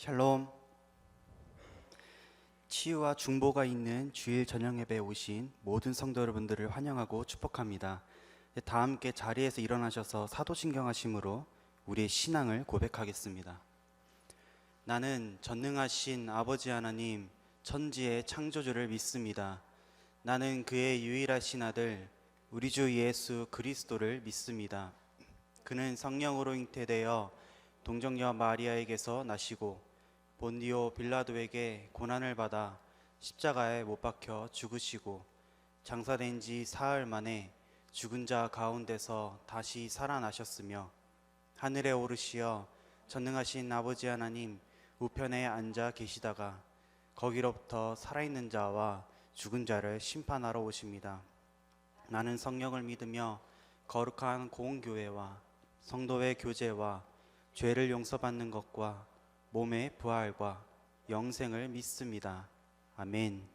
샬롬. 치유와 중보가 있는 주일 저녁 예배에 오신 모든 성도 여러분들을 환영하고 축복합니다. 다 함께 자리에서 일어나셔서 사도신경하심으로 우리의 신앙을 고백하겠습니다. 나는 전능하신 아버지 하나님, 천지의 창조주를 믿습니다. 나는 그의 유일하신 아들 우리 주 예수 그리스도를 믿습니다. 그는 성령으로 잉태되어 동정녀 마리아에게서 나시고 본디오 빌라도에게 고난을 받아 십자가에 못 박혀 죽으시고 장사된 지 사흘 만에 죽은 자 가운데서 다시 살아나셨으며 하늘에 오르시어 전능하신 아버지 하나님 우편에 앉아 계시다가 거기로부터 살아있는 자와 죽은 자를 심판하러 오십니다. 나는 성령을 믿으며 거룩한 공교회와 성도의 교제와 죄를 용서받는 것과 몸의 부활과 영생을 믿습니다. 아멘.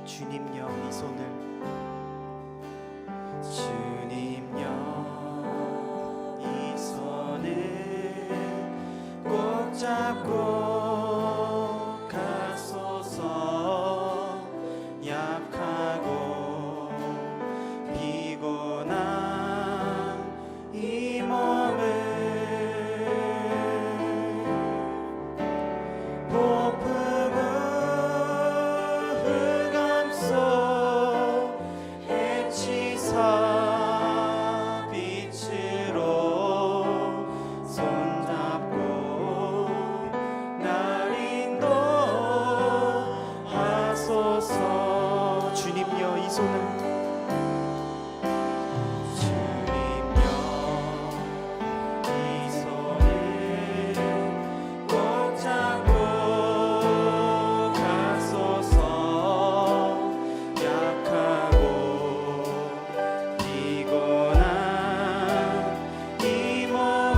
주님여 이 손을 잡고 가소서. 약하고 피곤한 이 몸을 폭풍우 흑암 속 해치사 빛으로 손잡고 주님여 이 손을 꼭 잡고 가소서. 약하고 피곤한 이 몸을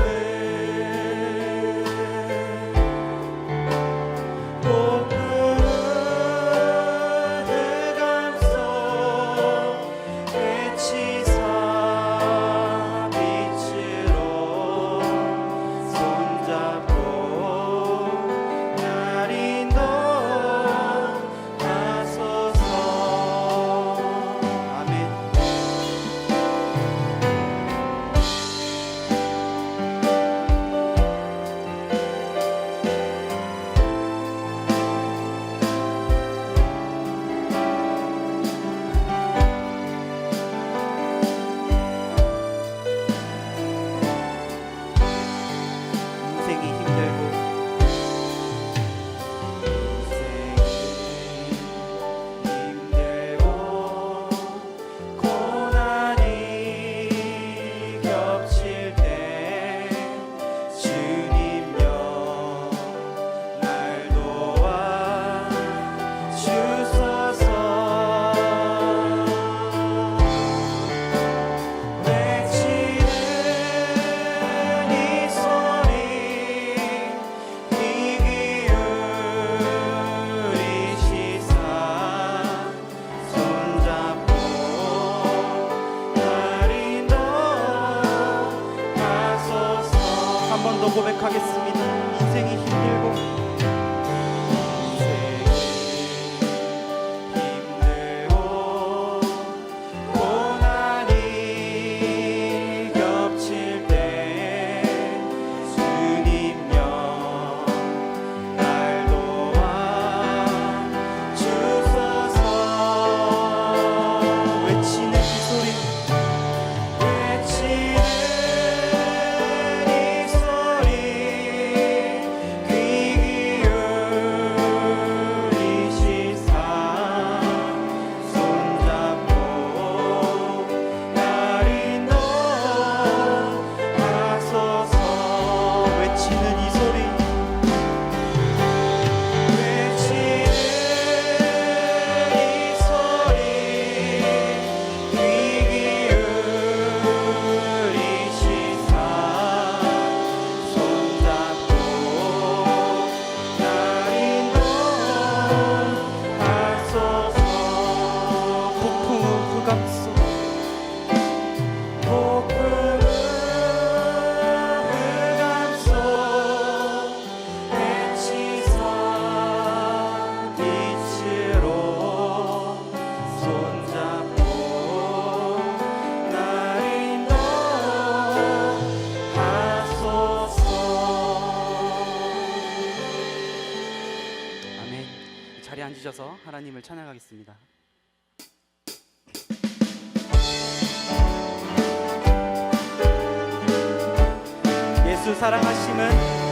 한 번 더 고백하겠습니다. 인생이 힘들고 고난이 겹칠 때 주님여 날 도와 주소서. 외치는 이 소리 외치는 이 소리 귀 앉으셔서 하나님을 찬양하겠습니다. 예수 사랑하심은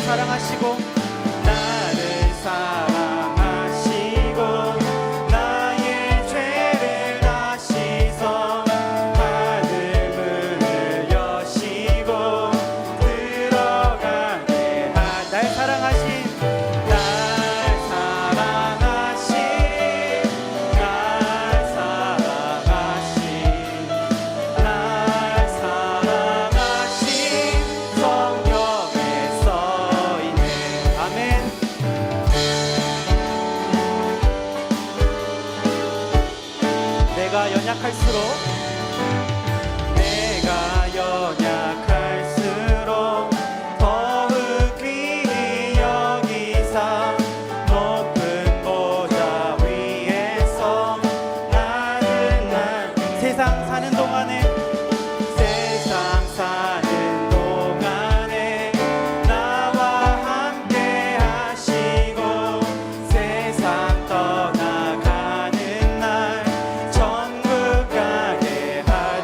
사랑하시고 나를 사랑하시고 나의 죄를 다시서 하늘 문을 여시고 들어가게 날 사랑하신 내가 연약할수록 더욱 귀히 여기사 높은 보좌 위에서 나는 세상 사는 동안에 나와 함께 하시고 세상 떠나가는 날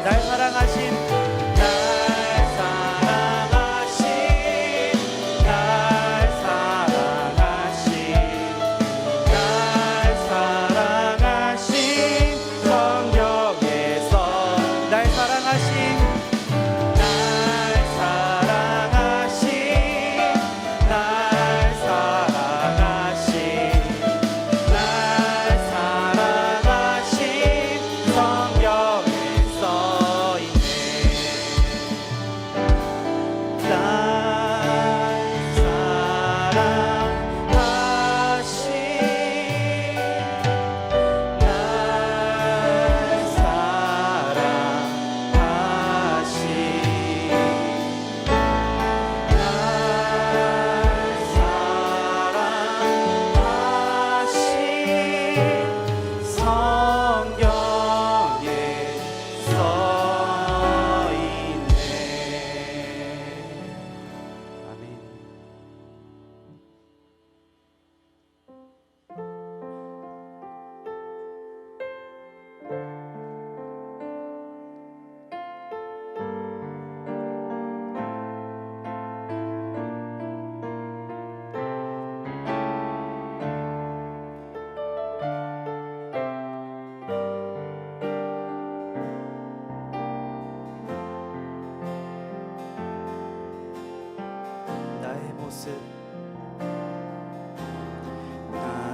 날 사랑하신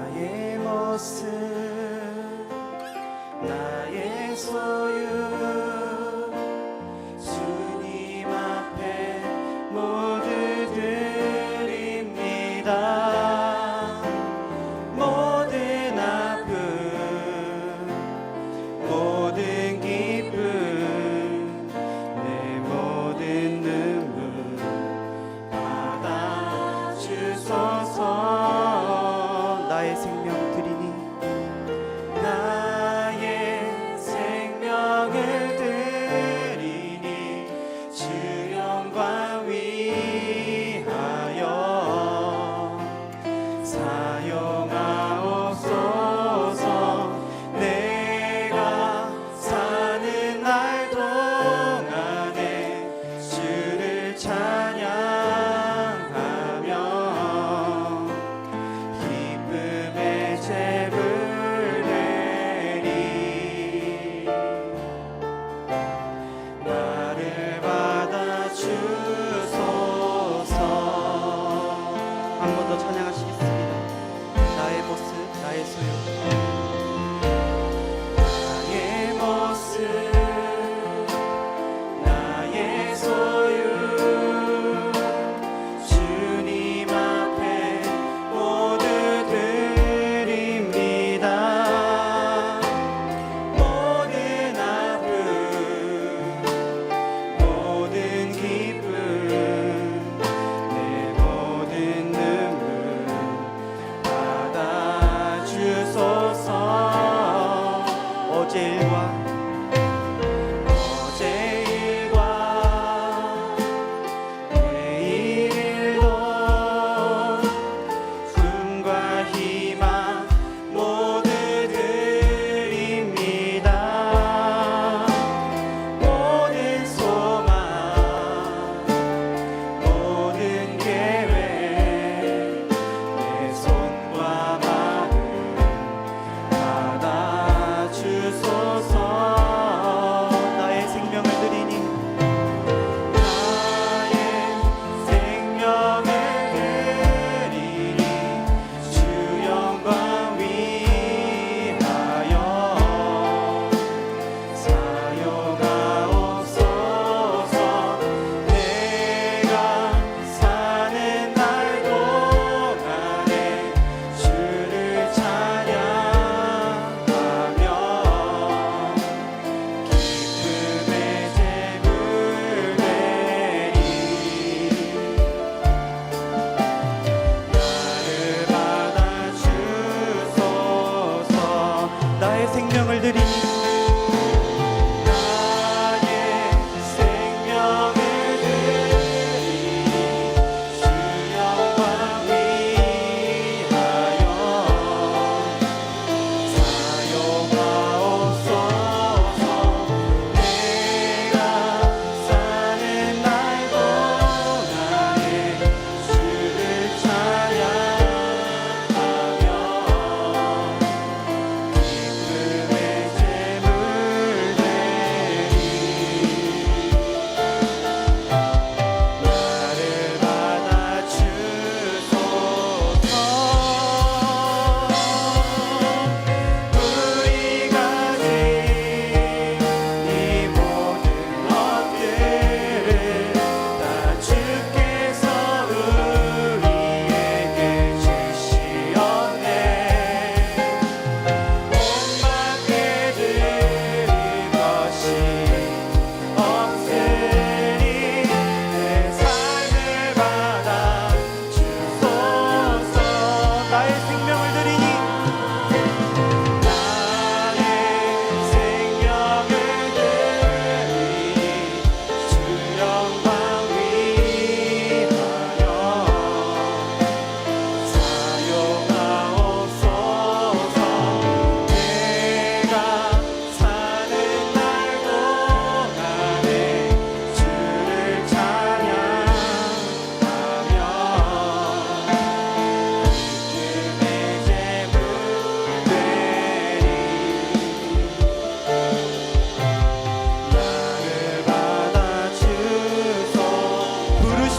나의 모습 나의 소유 주님 앞에 모두 드립니다. 모든 아픔 모든 기쁨 내 모든 눈물 주소서 나의 생명 드리니 나의 생명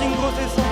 부르신 곳에서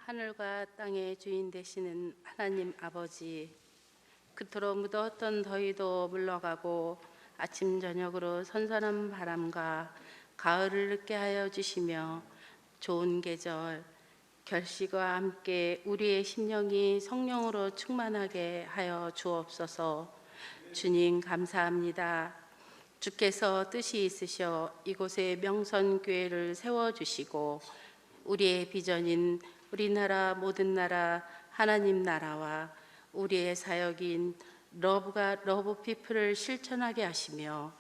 하늘과 땅의 주인 되시는 하나님 아버지, 그토록 무더웠던 더위도 물러가고 아침 저녁으로 선선한 바람과 가을을 느끼게 하여 주시며 좋은 계절 결실과 함께 우리의 심령이 성령으로 충만하게 하여 주옵소서. 주님 감사합니다. 주께서 뜻이 있으셔 이곳에 명선교회를 세워주시고 우리의 비전인 우리나라 모든 나라 하나님 나라와 우리의 사역인 러브 피플을 실천하게 하시며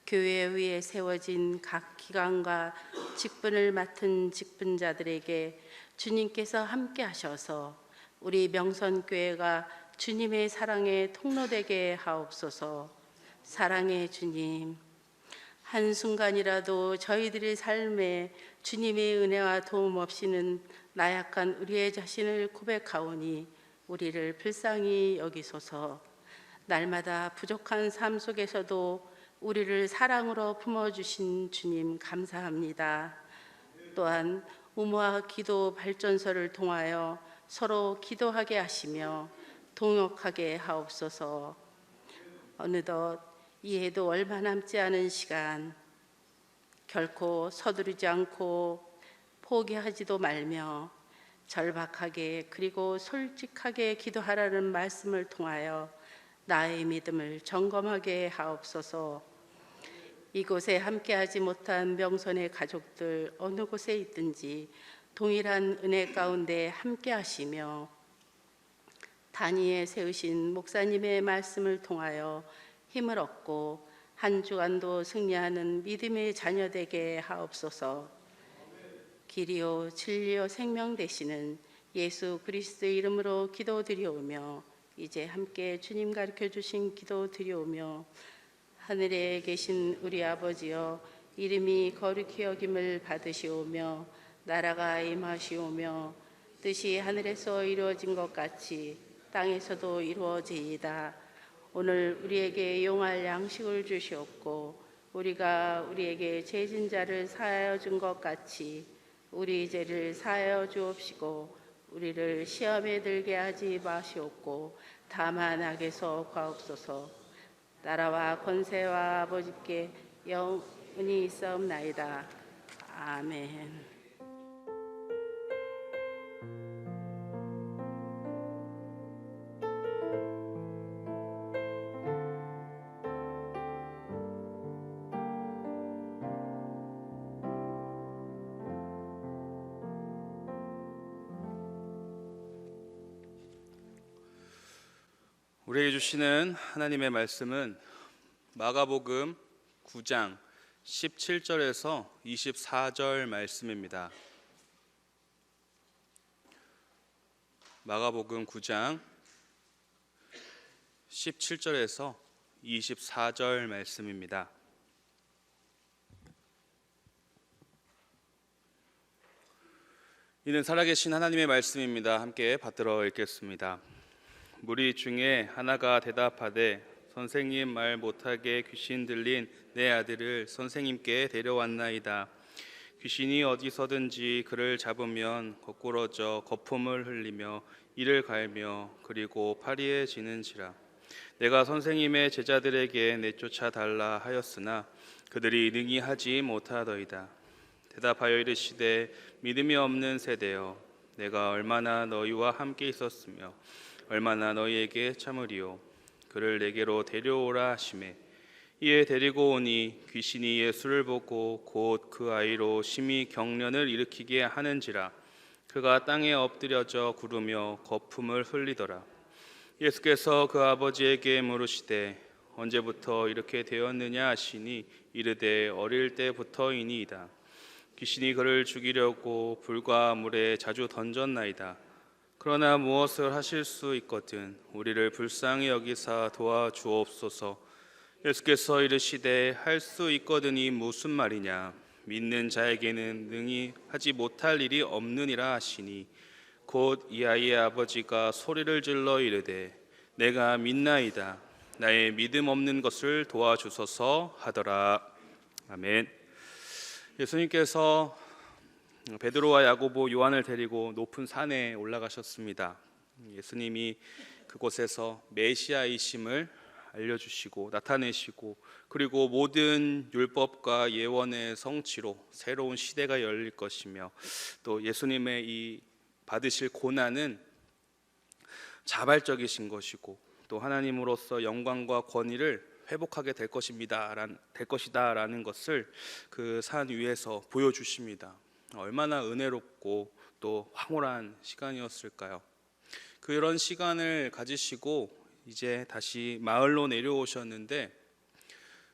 교회 위에 세워진 각 기관과 직분을 맡은 직분자들에게 주님께서 함께 하셔서 우리 명선교회가 주님의 사랑의 통로되게 하옵소서. 사랑의 주님, 한순간이라도 저희들의 삶에 주님의 은혜와 도움 없이는 나약한 우리의 자신을 고백하오니 우리를 불쌍히 여기소서. 날마다 부족한 삶 속에서도 우리를 사랑으로 품어주신 주님 감사합니다. 또한 우모와 기도 발전소를 통하여 서로 기도하게 하시며 동역하게 하옵소서. 어느덧 이해도 얼마 남지 않은 시간, 결코 서두르지 않고 포기하지도 말며 절박하게 그리고 솔직하게 기도하라는 말씀을 통하여 나의 믿음을 점검하게 하옵소서. 이곳에 함께하지 못한 명선의 가족들 어느 곳에 있든지 동일한 은혜 가운데 함께하시며 단위에 세우신 목사님의 말씀을 통하여 힘을 얻고 한 주간도 승리하는 믿음의 자녀 되게 하옵소서. 길이요 진리요 생명 되시는 예수 그리스도의 이름으로 기도드리오며 이제 함께 주님 가르쳐 주신 기도드리오며 하늘에 계신 우리 아버지여 이름이 거룩히 여김을 받으시오며 나라가 임하시오며 뜻이 하늘에서 이루어진 것 같이 땅에서도 이루어지이다. 오늘 우리에게 용할 양식을 주시옵고 우리가 우리에게 죄진 자를 사하여 준 것 같이 우리 죄를 사하여 주옵시고 우리를 시험에 들게 하지 마시옵고 다만 악에서 구하옵소서. 나라와 권세와 아버지께 영원히 있사옵나이다. 아멘. 우리에게 주시는 하나님의 말씀은 마가복음 9장 17절에서 24절 말씀입니다. 마가복음 9장 17절에서 24절 말씀입니다. 이는 살아계신 하나님의 말씀입니다. 함께 받들어 읽겠습니다. 무리 중에 하나가 대답하되 선생님, 말 못하게 귀신 들린 내 아들을 선생님께 데려왔나이다. 귀신이 어디서든지 그를 잡으면 거꾸러져 거품을 흘리며 이를 갈며 그리고 파리에 지는지라. 내가 선생님의 제자들에게 내쫓아 달라 하였으나 그들이 능히 하지 못하더이다. 대답하여 이르시되 믿음이 없는 세대여, 내가 얼마나 너희와 함께 있었으며 얼마나 너희에게 참으리요. 그를 내게로 데려오라 하시매 이에 데리고 오니 귀신이 예수를 보고 곧 그 아이로 심히 경련을 일으키게 하는지라. 그가 땅에 엎드려져 구르며 거품을 흘리더라. 예수께서 그 아버지에게 물으시되 언제부터 이렇게 되었느냐 하시니 이르되 어릴 때부터이니이다. 귀신이 그를 죽이려고 불과 물에 자주 던졌나이다. 그러나 무엇을 하실 수 있거든 우리를 불쌍히 여기사 도와주옵소서. 예수께서 이르시되 할 수 있거든이 무슨 말이냐. 믿는 자에게는 능히 하지 못할 일이 없느니라 하시니 곧 이 아이의 아버지가 소리를 질러 이르되 내가 믿나이다. 나의 믿음 없는 것을 도와주소서 하더라. 아멘. 예수님께서 베드로와 야고보, 요한을 데리고 높은 산에 올라가셨습니다. 예수님이 그곳에서 메시아이심을 알려주시고 나타내시고 그리고 모든 율법과 예언의 성취로 새로운 시대가 열릴 것이며 또 예수님의 이 받으실 고난은 자발적이신 것이고 또 하나님으로서 영광과 권위를 회복하게 될 것이다라는 것을 그 산 위에서 보여주십니다. 얼마나 은혜롭고 또 황홀한 시간이었을까요? 그런 시간을 가지시고 이제 다시 마을로 내려오셨는데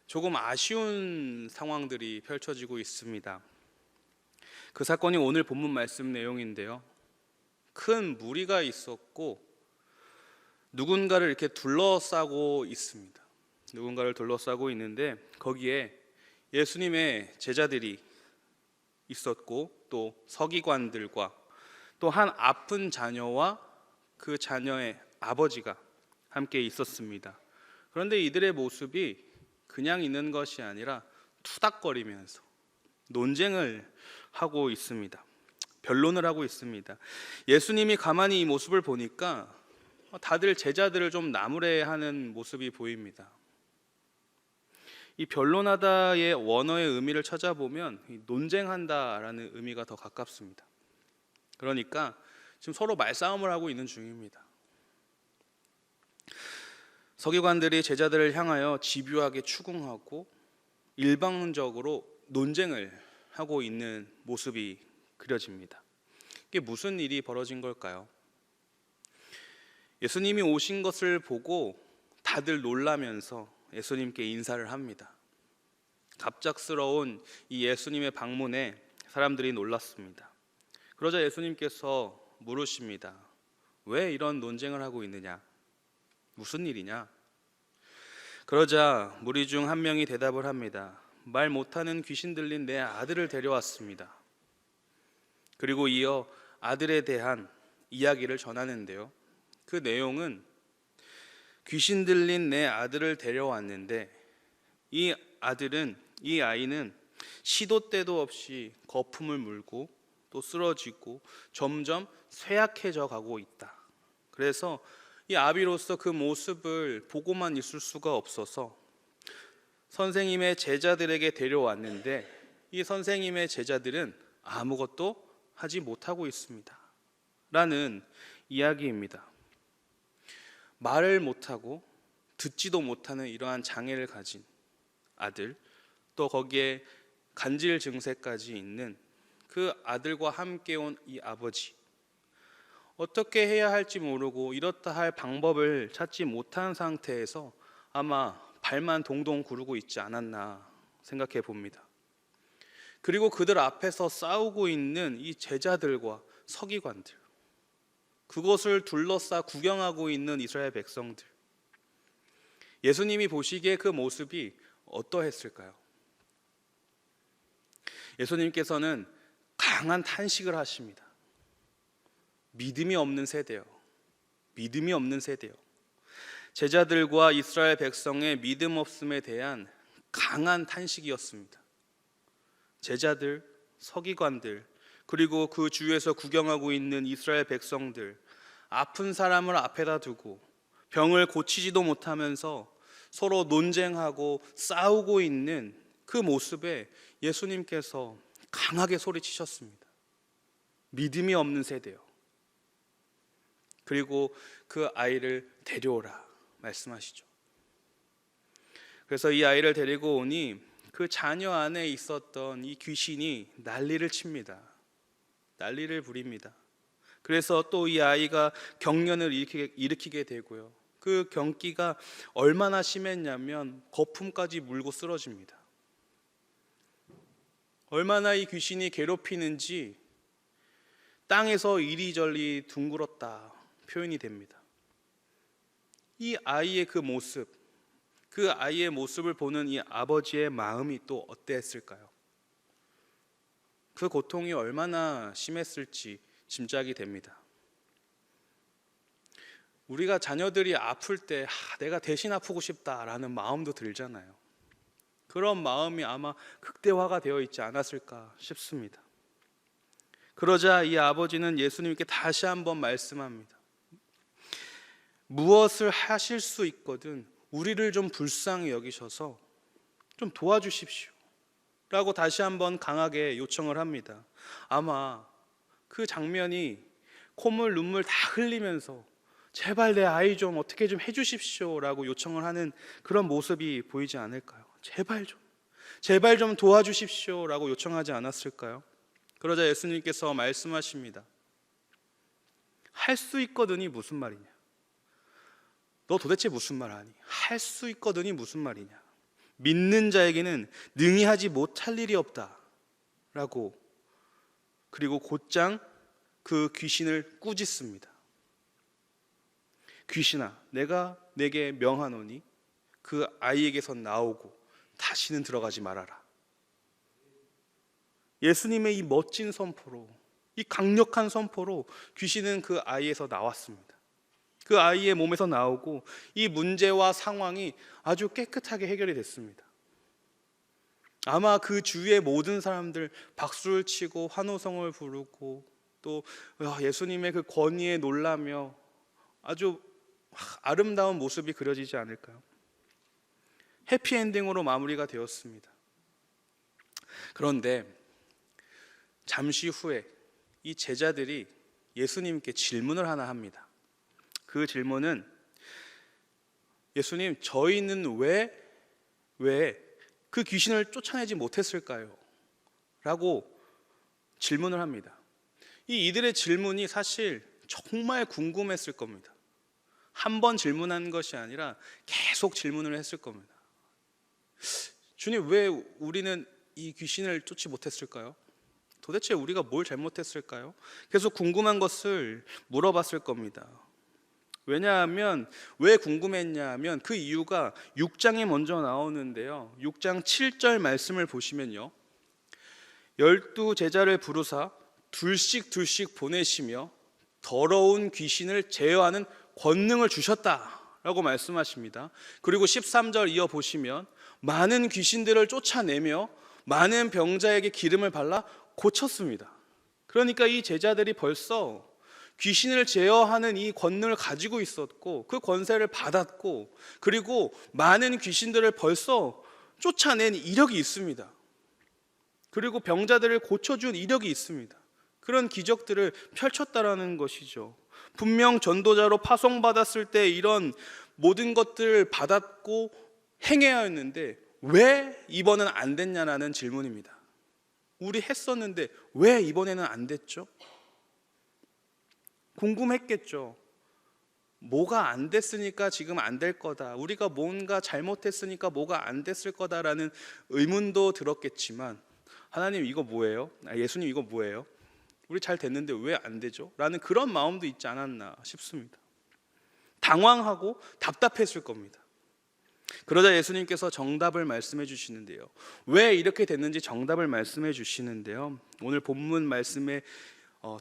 조금 아쉬운 상황들이 펼쳐지고 있습니다. 그 사건이 오늘 본문 말씀 내용인데요. 큰 무리가 있었고 누군가를 이렇게 둘러싸고 있습니다. 누군가를 둘러싸고 있는데 거기에 예수님의 제자들이 있었고 또 서기관들과 또 한 아픈 자녀와 그 자녀의 아버지가 함께 있었습니다. 그런데 이들의 모습이 그냥 있는 것이 아니라 투닥거리면서 논쟁을 하고 있습니다. 변론을 하고 있습니다. 예수님이 가만히 이 모습을 보니까 다들 제자들을 좀 나무래하는 모습이 보입니다. 이 변론하다의 원어의 의미를 찾아보면 논쟁한다라는 의미가 더 가깝습니다. 그러니까 지금 서로 말싸움을 하고 있는 중입니다. 서기관들이 제자들을 향하여 집요하게 추궁하고 일방적으로 논쟁을 하고 있는 모습이 그려집니다. 이게 무슨 일이 벌어진 걸까요? 예수님이 오신 것을 보고 다들 놀라면서 예수님께 인사를 합니다. 갑작스러운 이 예수님의 방문에 사람들이 놀랐습니다. 그러자 예수님께서 물으십니다. 왜 이런 논쟁을 하고 있느냐? 무슨 일이냐? 그러자 무리 중 한 명이 대답을 합니다. 말 못하는 귀신 들린 내 아들을 데려왔습니다. 그리고 이어 아들에 대한 이야기를 전하는데요. 그 내용은 귀신 들린 내 아들을 데려왔는데 이 아이는 시도 때도 없이 거품을 물고 또 쓰러지고 점점 쇠약해져 가고 있다. 그래서 이 아비로서 그 모습을 보고만 있을 수가 없어서 선생님의 제자들에게 데려왔는데 이 선생님의 제자들은 아무것도 하지 못하고 있습니다. 라는 이야기입니다. 말을 못하고 듣지도 못하는 이러한 장애를 가진 아들, 또 거기에 간질 증세까지 있는 그 아들과 함께 온 이 아버지, 어떻게 해야 할지 모르고 이렇다 할 방법을 찾지 못한 상태에서 아마 발만 동동 구르고 있지 않았나 생각해 봅니다. 그리고 그들 앞에서 싸우고 있는 이 제자들과 서기관들, 그것을 둘러싸 구경하고 있는 이스라엘 백성들, 예수님이 보시기에 그 모습이 어떠했을까요? 예수님께서는 강한 탄식을 하십니다. 믿음이 없는 세대요. 믿음이 없는 세대요. 제자들과 이스라엘 백성의 믿음 없음에 대한 강한 탄식이었습니다. 제자들, 서기관들, 그리고 그 주위에서 구경하고 있는 이스라엘 백성들, 아픈 사람을 앞에다 두고 병을 고치지도 못하면서 서로 논쟁하고 싸우고 있는 그 모습에 예수님께서 강하게 소리치셨습니다. 믿음이 없는 세대요. 그리고 그 아이를 데려오라 말씀하시죠. 그래서 이 아이를 데리고 오니 그 자녀 안에 있었던 이 귀신이 난리를 칩니다. 난리를 부립니다. 그래서 또 이 아이가 경련을 일으키게 되고요. 그 경기가 얼마나 심했냐면 거품까지 물고 쓰러집니다. 얼마나 이 귀신이 괴롭히는지 땅에서 이리저리 둥글었다 표현이 됩니다. 이 아이의 그 모습, 그 아이의 모습을 보는 이 아버지의 마음이 또 어땠을까요? 그 고통이 얼마나 심했을지 짐작이 됩니다. 우리가 자녀들이 아플 때 내가 대신 아프고 싶다라는 마음도 들잖아요. 그런 마음이 아마 극대화가 되어 있지 않았을까 싶습니다. 그러자 이 아버지는 예수님께 다시 한번 말씀합니다. 무엇을 하실 수 있거든 우리를 좀 불쌍히 여기셔서 좀 도와주십시오 라고 다시 한번 강하게 요청을 합니다. 아마 그 장면이 콧물 눈물 다 흘리면서 제발 내 아이 좀 어떻게 좀 해주십시오 라고 요청을 하는 그런 모습이 보이지 않을까요? 제발 좀 도와주십시오 라고 요청하지 않았을까요? 그러자 예수님께서 말씀하십니다. 할 수 있거든이 무슨 말이냐? 너 도대체 무슨 말 하니? 할 수 있거든이 무슨 말이냐? 믿는 자에게는 능히 하지 못할 일이 없다 라고, 그리고 곧장 그 귀신을 꾸짖습니다. 귀신아, 내가 내게 명하노니 그 아이에게서 나오고 다시는 들어가지 말아라. 예수님의 이 멋진 선포로, 이 강력한 선포로 귀신은 그 아이에서 나왔습니다. 그 아이의 몸에서 나오고 이 문제와 상황이 아주 깨끗하게 해결이 됐습니다. 아마 그 주위의 모든 사람들 박수를 치고 환호성을 부르고 또 예수님의 그 권위에 놀라며 아주 아름다운 모습이 그려지지 않을까요? 해피엔딩으로 마무리가 되었습니다. 그런데 잠시 후에 이 제자들이 예수님께 질문을 하나 합니다. 그 질문은 예수님, 저희는 왜 그 귀신을 쫓아내지 못했을까요? 라고 질문을 합니다. 이들의 질문이 사실 정말 궁금했을 겁니다. 한 번 질문한 것이 아니라 계속 질문을 했을 겁니다. 주님, 왜 우리는 이 귀신을 쫓지 못했을까요? 도대체 우리가 뭘 잘못했을까요? 계속 궁금한 것을 물어봤을 겁니다. 왜냐하면 왜 궁금했냐면 그 이유가 6장에 먼저 나오는데요. 6장 7절 말씀을 보시면요. 12 제자를 부르사 둘씩 보내시며 더러운 귀신을 제어하는 권능을 주셨다 라고 말씀하십니다. 그리고 13절 이어보시면 많은 귀신들을 쫓아내며 많은 병자에게 기름을 발라 고쳤습니다. 그러니까 이 제자들이 벌써 귀신을 제어하는 이 권능을 가지고 있었고 그 권세를 받았고 그리고 많은 귀신들을 벌써 쫓아낸 이력이 있습니다. 그리고 병자들을 고쳐준 이력이 있습니다. 그런 기적들을 펼쳤다라는 것이죠. 분명 전도자로 파송받았을 때 이런 모든 것들을 받았고 행해야 했는데 왜 이번은 안 됐냐라는 질문입니다. 우리 했었는데 왜 이번에는 안 됐죠? 궁금했겠죠. 뭐가 안 됐으니까 지금 안 될 거다. 우리가 뭔가 잘못했으니까 뭐가 안 됐을 거다라는 의문도 들었겠지만 하나님 이거 뭐예요? 예수님 이거 뭐예요? 우리 잘 됐는데 왜 안 되죠? 라는 그런 마음도 있지 않았나 싶습니다. 당황하고 답답했을 겁니다. 그러자 예수님께서 정답을 말씀해 주시는데요. 왜 이렇게 됐는지 정답을 말씀해 주시는데요. 오늘 본문 말씀의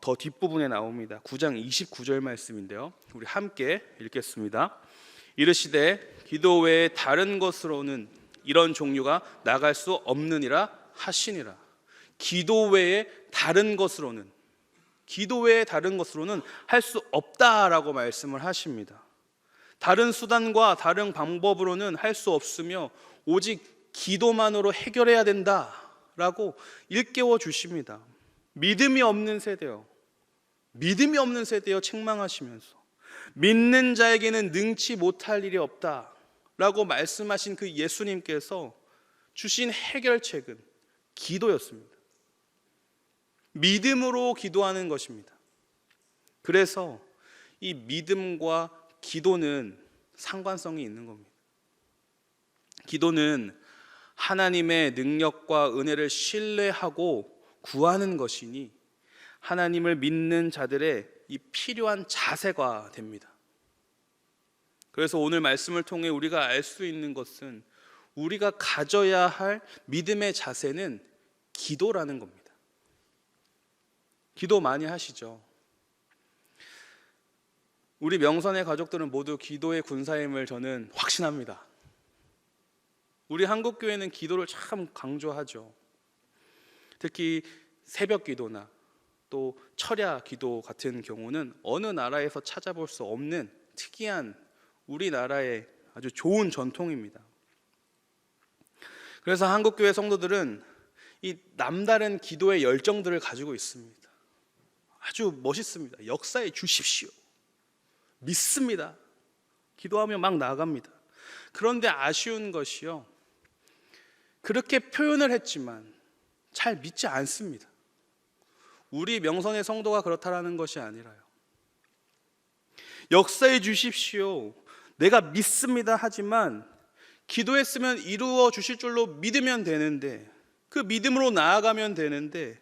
더 뒷부분에 나옵니다. 9장 29절 말씀인데요. 우리 함께 읽겠습니다. 이르시되 기도 외에 다른 것으로는 이런 종류가 나갈 수 없느니라 하시니라. 기도 외에 다른 것으로는 할 수 없다라고 말씀을 하십니다. 다른 수단과 다른 방법으로는 할 수 없으며 오직 기도만으로 해결해야 된다라고 일깨워 주십니다. 믿음이 없는 세대여 책망하시면서 믿는 자에게는 능치 못할 일이 없다라고 말씀하신 그 예수님께서 주신 해결책은 기도였습니다. 믿음으로 기도하는 것입니다. 그래서 이 믿음과 기도는 상관성이 있는 겁니다. 기도는 하나님의 능력과 은혜를 신뢰하고 구하는 것이니 하나님을 믿는 자들의 이 필요한 자세가 됩니다. 그래서 오늘 말씀을 통해 우리가 알 수 있는 것은 우리가 가져야 할 믿음의 자세는 기도라는 겁니다. 기도 많이 하시죠? 우리 명선의 가족들은 모두 기도의 군사임을 저는 확신합니다. 우리 한국교회는 기도를 참 강조하죠. 특히 새벽 기도나 또 철야 기도 같은 경우는 어느 나라에서 찾아볼 수 없는 특이한 우리나라의 아주 좋은 전통입니다. 그래서 한국교회 성도들은 이 남다른 기도의 열정들을 가지고 있습니다. 아주 멋있습니다. 역사해 주십시오. 믿습니다. 기도하며 막 나아갑니다. 그런데 아쉬운 것이요, 그렇게 표현을 했지만 잘 믿지 않습니다. 우리 명선의 성도가 그렇다라는 것이 아니라요, 역사해 주십시오, 내가 믿습니다 하지만 기도했으면 이루어 주실 줄로 믿으면 되는데, 그 믿음으로 나아가면 되는데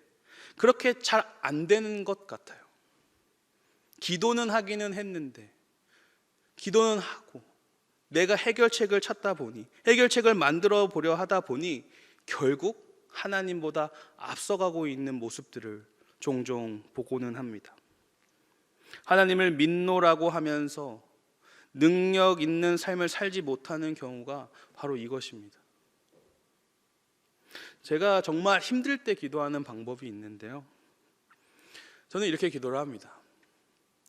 그렇게 잘 안 되는 것 같아요. 기도는 하기는 했는데, 기도는 하고 내가 해결책을 찾다 보니, 해결책을 만들어 보려 하다 보니 결국 하나님보다 앞서가고 있는 모습들을 종종 보고는 합니다. 하나님을 믿노라고 하면서 능력 있는 삶을 살지 못하는 경우가 바로 이것입니다. 제가 정말 힘들 때 기도하는 방법이 있는데요, 저는 이렇게 기도를 합니다.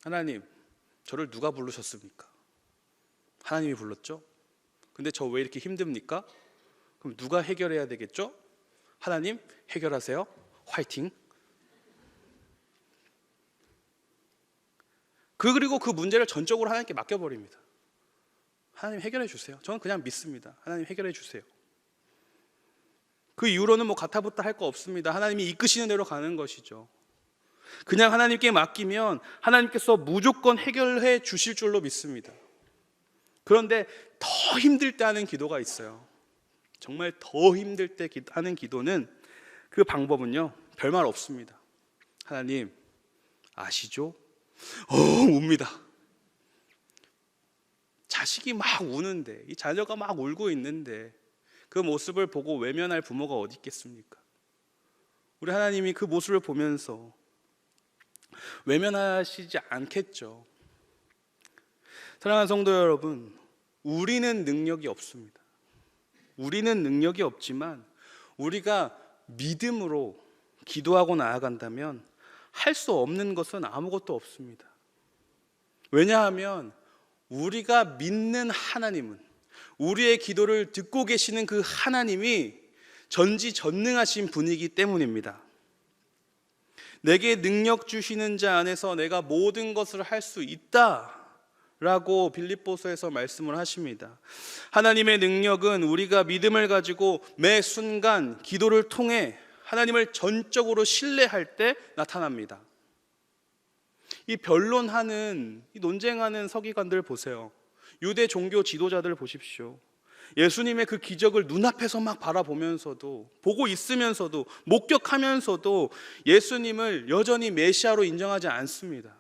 하나님, 저를 누가 부르셨습니까? 하나님이 불렀죠? 근데 저 왜 이렇게 힘듭니까? 그럼 누가 해결해야 되겠죠? 하나님 해결하세요. 화이팅. 그리고 그 문제를 전적으로 하나님께 맡겨버립니다. 하나님 해결해 주세요. 저는 그냥 믿습니다. 하나님 해결해 주세요. 그 이후로는 뭐 가타부타 할 거 없습니다. 하나님이 이끄시는 대로 가는 것이죠. 그냥 하나님께 맡기면 하나님께서 무조건 해결해 주실 줄로 믿습니다. 그런데 더 힘들 때 하는 기도가 있어요. 정말 더 힘들 때 하는 기도는, 그 방법은요, 별말 없습니다. 하나님 아시죠? 웁니다. 자식이 막 우는데, 이 자녀가 막 울고 있는데 그 모습을 보고 외면할 부모가 어디 있겠습니까? 우리 하나님이 그 모습을 보면서 외면하시지 않겠죠. 사랑하는 성도 여러분, 우리는 능력이 없습니다. 우리는 능력이 없지만 우리가 믿음으로 기도하고 나아간다면 할 수 없는 것은 아무것도 없습니다. 왜냐하면 우리가 믿는 하나님은, 우리의 기도를 듣고 계시는 그 하나님이 전지전능하신 분이기 때문입니다. 내게 능력 주시는 자 안에서 내가 모든 것을 할 수 있다 라고 빌립보서에서 말씀을 하십니다. 하나님의 능력은 우리가 믿음을 가지고 매 순간 기도를 통해 하나님을 전적으로 신뢰할 때 나타납니다. 이 변론하는, 이 논쟁하는 서기관들 보세요. 유대 종교 지도자들 보십시오. 예수님의 그 기적을 눈앞에서 막 바라보면서도, 보고 있으면서도, 목격하면서도 예수님을 여전히 메시아로 인정하지 않습니다.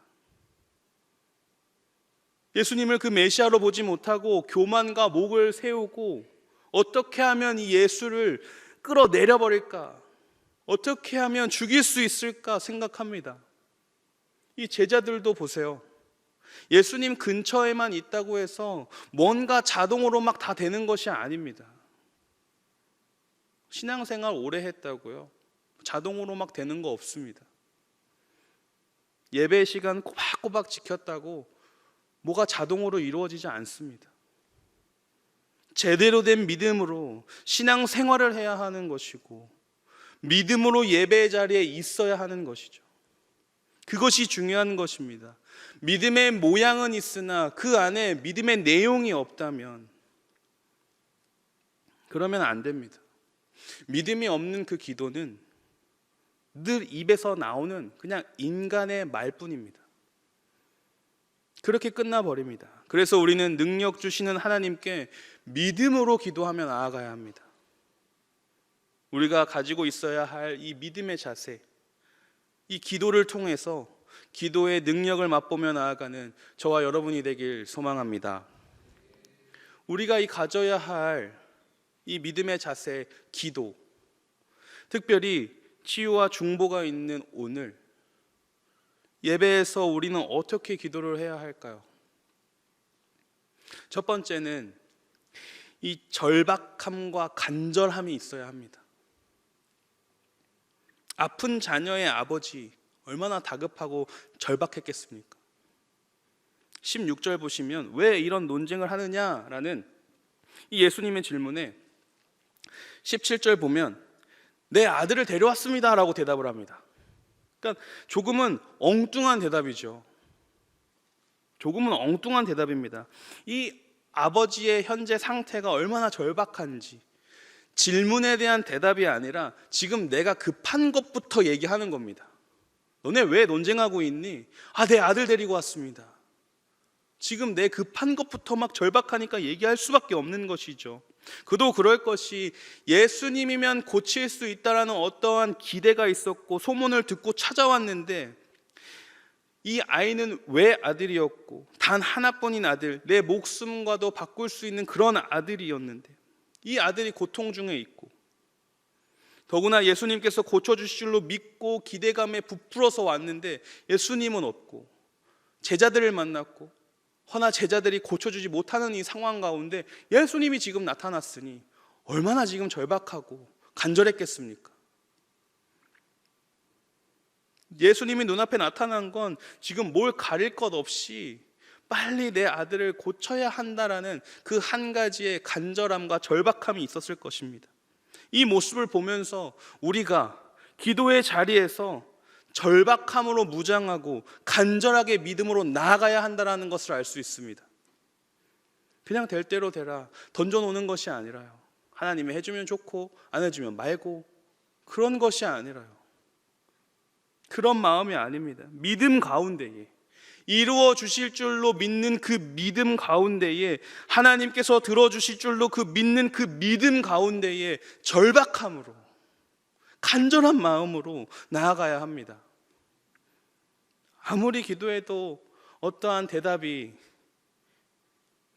예수님을 그 메시아로 보지 못하고 교만과 목을 세우고 어떻게 하면 이 예수를 끌어내려 버릴까, 어떻게 하면 죽일 수 있을까 생각합니다. 이 제자들도 보세요. 예수님 근처에만 있다고 해서 뭔가 자동으로 막 다 되는 것이 아닙니다. 신앙생활 오래 했다고요? 자동으로 막 되는 거 없습니다. 예배 시간 꼬박꼬박 지켰다고 뭐가 자동으로 이루어지지 않습니다. 제대로 된 믿음으로 신앙생활을 해야 하는 것이고, 믿음으로 예배 자리에 있어야 하는 것이죠. 그것이 중요한 것입니다. 믿음의 모양은 있으나 그 안에 믿음의 내용이 없다면 그러면 안 됩니다. 믿음이 없는 그 기도는 늘 입에서 나오는 그냥 인간의 말뿐입니다. 그렇게 끝나버립니다. 그래서 우리는 능력 주시는 하나님께 믿음으로 기도하며 나아가야 합니다. 우리가 가지고 있어야 할 이 믿음의 자세, 이 기도를 통해서 기도의 능력을 맛보며 나아가는 저와 여러분이 되길 소망합니다. 우리가 가져야 할 이 믿음의 자세, 기도, 특별히 치유와 중보가 있는 오늘 예배에서 우리는 어떻게 기도를 해야 할까요? 첫 번째는 이 절박함과 간절함이 있어야 합니다. 아픈 자녀의 아버지 얼마나 다급하고 절박했겠습니까? 16절 보시면 왜 이런 논쟁을 하느냐라는 이 예수님의 질문에 17절 보면 내 아들을 데려왔습니다 라고 대답을 합니다. 그러니까 조금은 엉뚱한 대답이죠. 조금은 엉뚱한 대답입니다. 이 아버지의 현재 상태가 얼마나 절박한지, 질문에 대한 대답이 아니라 지금 내가 급한 것부터 얘기하는 겁니다. 너네 왜 논쟁하고 있니? 내 아들 데리고 왔습니다. 지금 내 급한 것부터 막 절박하니까 얘기할 수밖에 없는 것이죠. 그도 그럴 것이 예수님이면 고칠 수 있다라는 어떠한 기대가 있었고 소문을 듣고 찾아왔는데, 이 아이는 왜 아들이었고 단 하나뿐인 아들, 내 목숨과도 바꿀 수 있는 그런 아들이었는데 이 아들이 고통 중에 있고, 더구나 예수님께서 고쳐주실 줄로 믿고 기대감에 부풀어서 왔는데 예수님은 없고 제자들을 만났고, 허나 제자들이 고쳐주지 못하는 이 상황 가운데 예수님이 지금 나타났으니 얼마나 지금 절박하고 간절했겠습니까? 예수님이 눈앞에 나타난 건 지금 뭘 가릴 것 없이 빨리 내 아들을 고쳐야 한다라는 그 한 가지의 간절함과 절박함이 있었을 것입니다. 이 모습을 보면서 우리가 기도의 자리에서 절박함으로 무장하고 간절하게 믿음으로 나아가야 한다는 것을 알 수 있습니다. 그냥 될 대로 되라 던져놓는 것이 아니라요, 하나님이 해주면 좋고 안 해주면 말고, 그런 것이 아니라요, 그런 마음이 아닙니다. 믿음 가운데에, 이루어 주실 줄로 믿는 그 믿음 가운데에, 하나님께서 들어주실 줄로 그 믿는 그 믿음 가운데에 절박함으로, 간절한 마음으로 나아가야 합니다. 아무리 기도해도 어떠한 대답이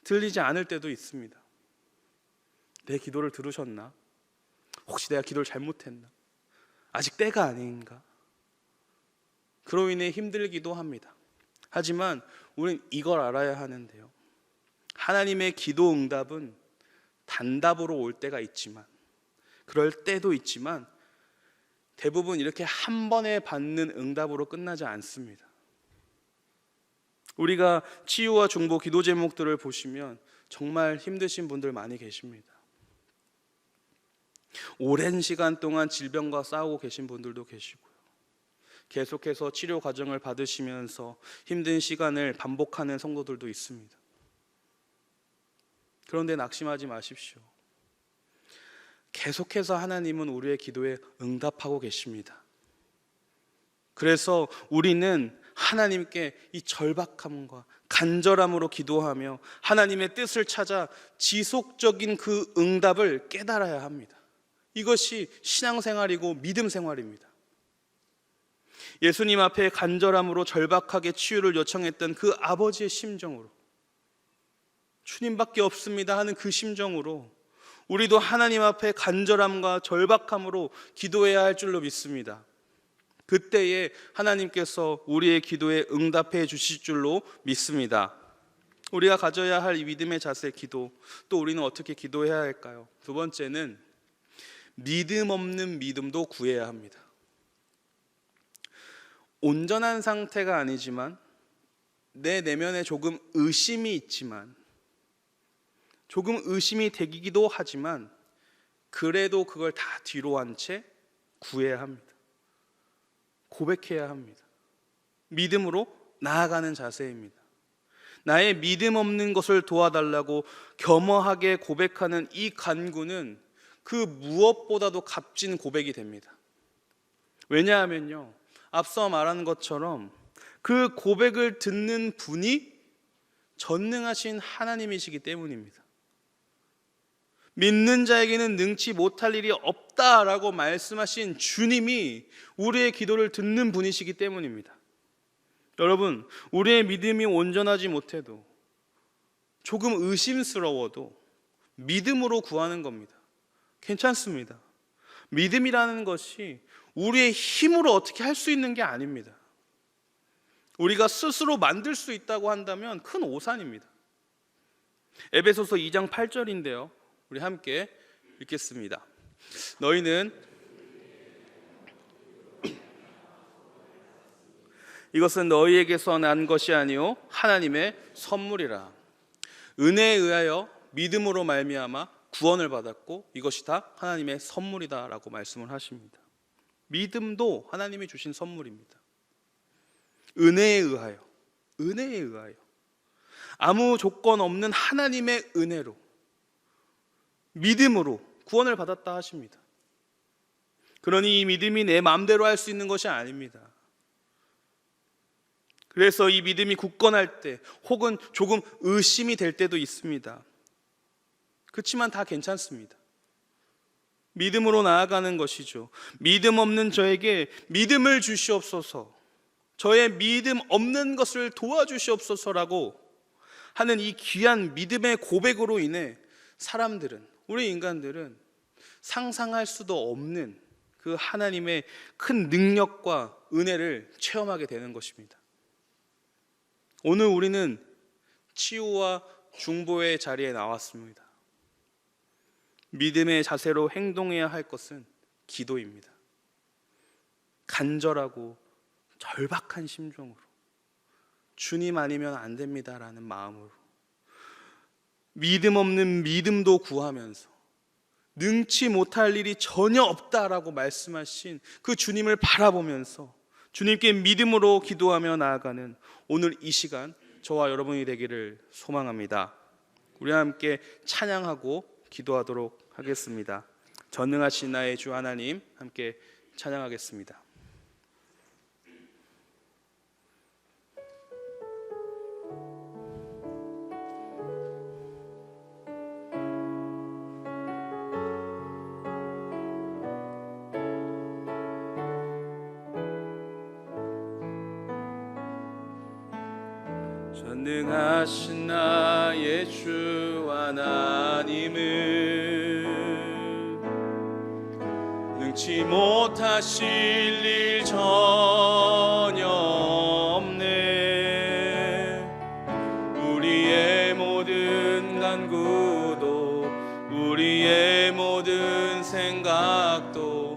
들리지 않을 때도 있습니다. 내 기도를 들으셨나? 혹시 내가 기도를 잘못했나? 아직 때가 아닌가? 그로 인해 힘들기도 합니다. 하지만 우리는 이걸 알아야 하는데요, 하나님의 기도 응답은 단답으로 올 때가 있지만, 그럴 때도 있지만 대부분 이렇게 한 번에 받는 응답으로 끝나지 않습니다. 우리가 치유와 중보 기도 제목들을 보시면 정말 힘드신 분들 많이 계십니다. 오랜 시간 동안 질병과 싸우고 계신 분들도 계시고요. 계속해서 치료 과정을 받으시면서 힘든 시간을 반복하는 성도들도 있습니다. 그런데 낙심하지 마십시오. 계속해서 하나님은 우리의 기도에 응답하고 계십니다. 그래서 우리는 하나님께 이 절박함과 간절함으로 기도하며 하나님의 뜻을 찾아 지속적인 그 응답을 깨달아야 합니다. 이것이 신앙생활이고 믿음 생활입니다. 예수님 앞에 간절함으로 절박하게 치유를 요청했던 그 아버지의 심정으로, 주님밖에 없습니다 하는 그 심정으로 우리도 하나님 앞에 간절함과 절박함으로 기도해야 할 줄로 믿습니다. 그때에 하나님께서 우리의 기도에 응답해 주실 줄로 믿습니다. 우리가 가져야 할 이 믿음의 자세, 기도, 또 우리는 어떻게 기도해야 할까요? 두 번째는 믿음 없는 믿음도 구해야 합니다. 온전한 상태가 아니지만 내 내면에 조금 의심이 있지만, 조금 의심이 되기도 하지만 그래도 그걸 다 뒤로 한 채 구해야 합니다. 고백해야 합니다. 믿음으로 나아가는 자세입니다. 나의 믿음 없는 것을 도와달라고 겸허하게 고백하는 이 간구는 그 무엇보다도 값진 고백이 됩니다. 왜냐하면요, 앞서 말한 것처럼 그 고백을 듣는 분이 전능하신 하나님이시기 때문입니다. 믿는 자에게는 능치 못할 일이 없다라고 말씀하신 주님이 우리의 기도를 듣는 분이시기 때문입니다. 여러분, 우리의 믿음이 온전하지 못해도, 조금 의심스러워도 믿음으로 구하는 겁니다. 괜찮습니다. 믿음이라는 것이 우리의 힘으로 어떻게 할 수 있는 게 아닙니다. 우리가 스스로 만들 수 있다고 한다면 큰 오산입니다. 에베소서 2장 8절인데요, 우리 함께 읽겠습니다. 너희는 이것은 너희에게서 난 것이 아니요 하나님의 선물이라. 은혜에 의하여 믿음으로 말미암아 구원을 받았고 이것이 다 하나님의 선물이다라고 말씀을 하십니다. 믿음도 하나님이 주신 선물입니다. 은혜에 의하여, 은혜에 의하여, 아무 조건 없는 하나님의 은혜로, 믿음으로 구원을 받았다 하십니다. 그러니 이 믿음이 내 마음대로 할 수 있는 것이 아닙니다. 그래서 이 믿음이 굳건할 때, 혹은 조금 의심이 될 때도 있습니다. 그렇지만 다 괜찮습니다. 믿음으로 나아가는 것이죠. 믿음 없는 저에게 믿음을 주시옵소서, 저의 믿음 없는 것을 도와주시옵소서라고 하는 이 귀한 믿음의 고백으로 인해 사람들은, 우리 인간들은 상상할 수도 없는 그 하나님의 큰 능력과 은혜를 체험하게 되는 것입니다. 오늘 우리는 치유와 중보의 자리에 나왔습니다. 믿음의 자세로 행동해야 할 것은 기도입니다. 간절하고 절박한 심정으로, 주님 아니면 안 됩니다라는 마음으로, 믿음 없는 믿음도 구하면서 능치 못할 일이 전혀 없다라고 말씀하신 그 주님을 바라보면서 주님께 믿음으로 기도하며 나아가는 오늘 이 시간 저와 여러분이 되기를 소망합니다. 우리 함께 찬양하고 기도하도록 하겠습니다. 전능하신 나의 주 하나님, 함께 찬양하겠습니다. 전능하신 나의 주 하나님은 능치 못하실 일 전혀 없네. 우리의 모든 모든 생각도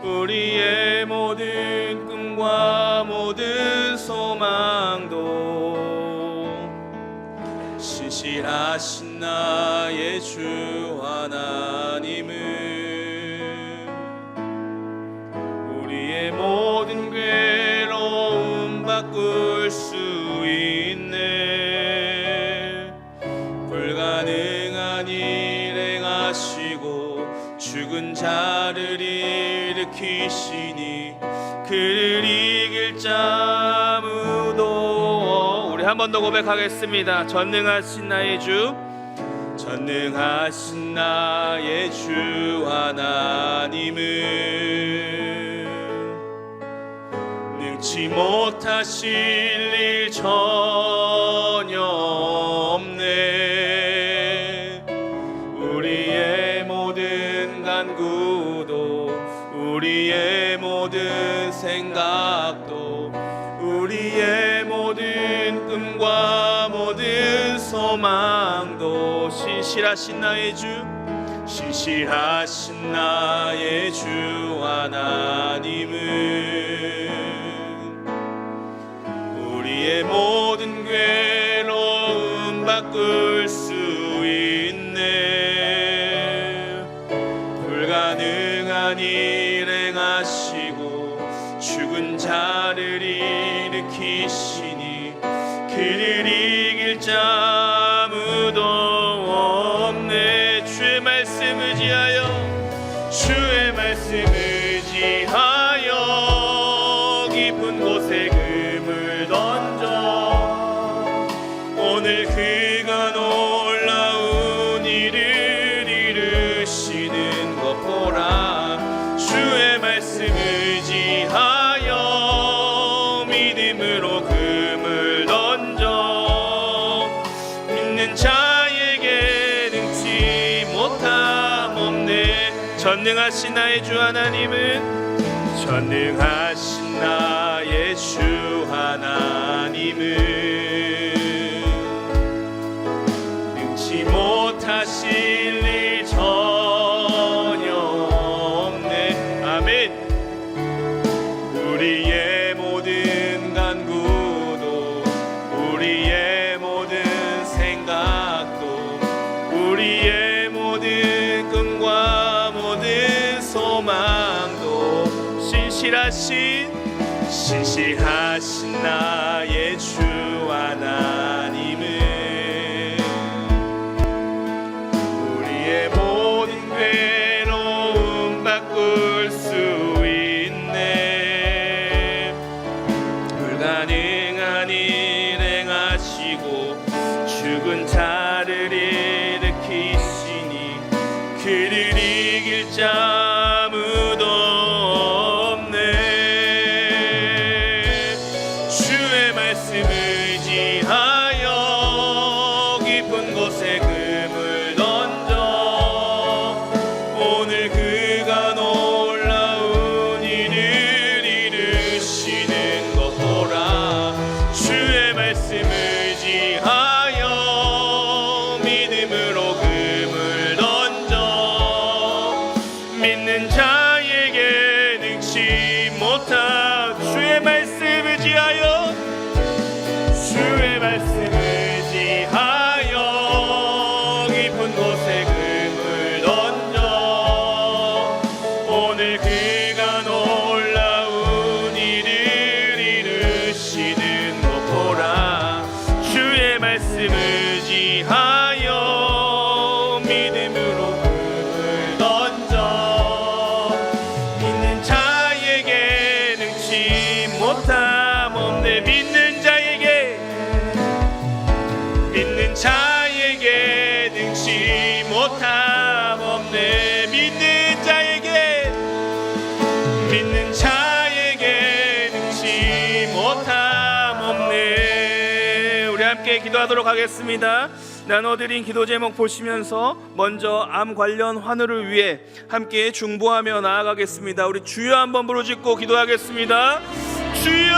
우리의 모든 꿈과 모든 소망도 신실하신 나의 주 하나님은 우리의 모든 괴로움 바꿀 수 있네. 불가능한 일 행하시고 죽은 자를 일으키시니 그를 이길 자 아무도. 우리 한 번 더 고백하겠습니다. 전능하신 나의 주, 전능하신 나의 주 하나님은 능치 못하실 일 전혀 없네. 우리의 모든 간구도 우리의 모든 생각도 우리의 모든 꿈과 모든 소망도 신실하신 나의 주, 신실하신 나의 주 하나님은 우리의 모든 괴로움 바꿀 수 있네. 불가능한 일 행하시고 죽은 자를 일으키시니 그를 이길 자 아무도 없네. 주의 말씀 의지하여, 주의 말씀 의지하여 깊은 곳에 금을 던져 오늘 그가 놀라운 일을 이루시는 것 보라. 주의 말씀 의지하여 믿음으로 금을 던져 믿는 자에게 능치 못함 없네. 전능하신 나의 주 하나님은, 전능하신 나의 주 하나님은 능치 못하실 일 전혀 없네. 아멘. 우리의 모든 간구도 우리의 모든 생각도 우리의 모든 꿈과 모든 소망도 신실하신 나의 주 하나님은 우리의 모든 괴로움 바꿀 수 있네. 불가능한 일 행하시고 죽은 자를 일으키시니 그를 이길 자 아무도 없네. 주의 말씀 의지하여 깊은 곳에 금을 던져 오늘 그가 놀라운 일을 이루시는 것 보라. 주의 말씀 의지하여 믿음으로 금을 던져 믿는 자에게 능치 못한 주의 말씀 의지하여, 주의 말씀 의지하여 깊은 곳에 금을 던져 오늘 그가 놀라운 일을 이루시는 것 보라. 주의 말씀 의지하여 믿음으로 금을 던져 믿는 자에게 능치 못함 없네. 믿는 자에게 능치 못함 없네. 믿는 자에게 능치 못함 없네. 우리 함께 기도하도록 하겠습니다. 나눠드린 기도 제목 보시면서 먼저 암 관련 환우를 위해 함께 중보하며 나아가겠습니다. 우리 주여 한번 부르짖고 기도하겠습니다. 주여!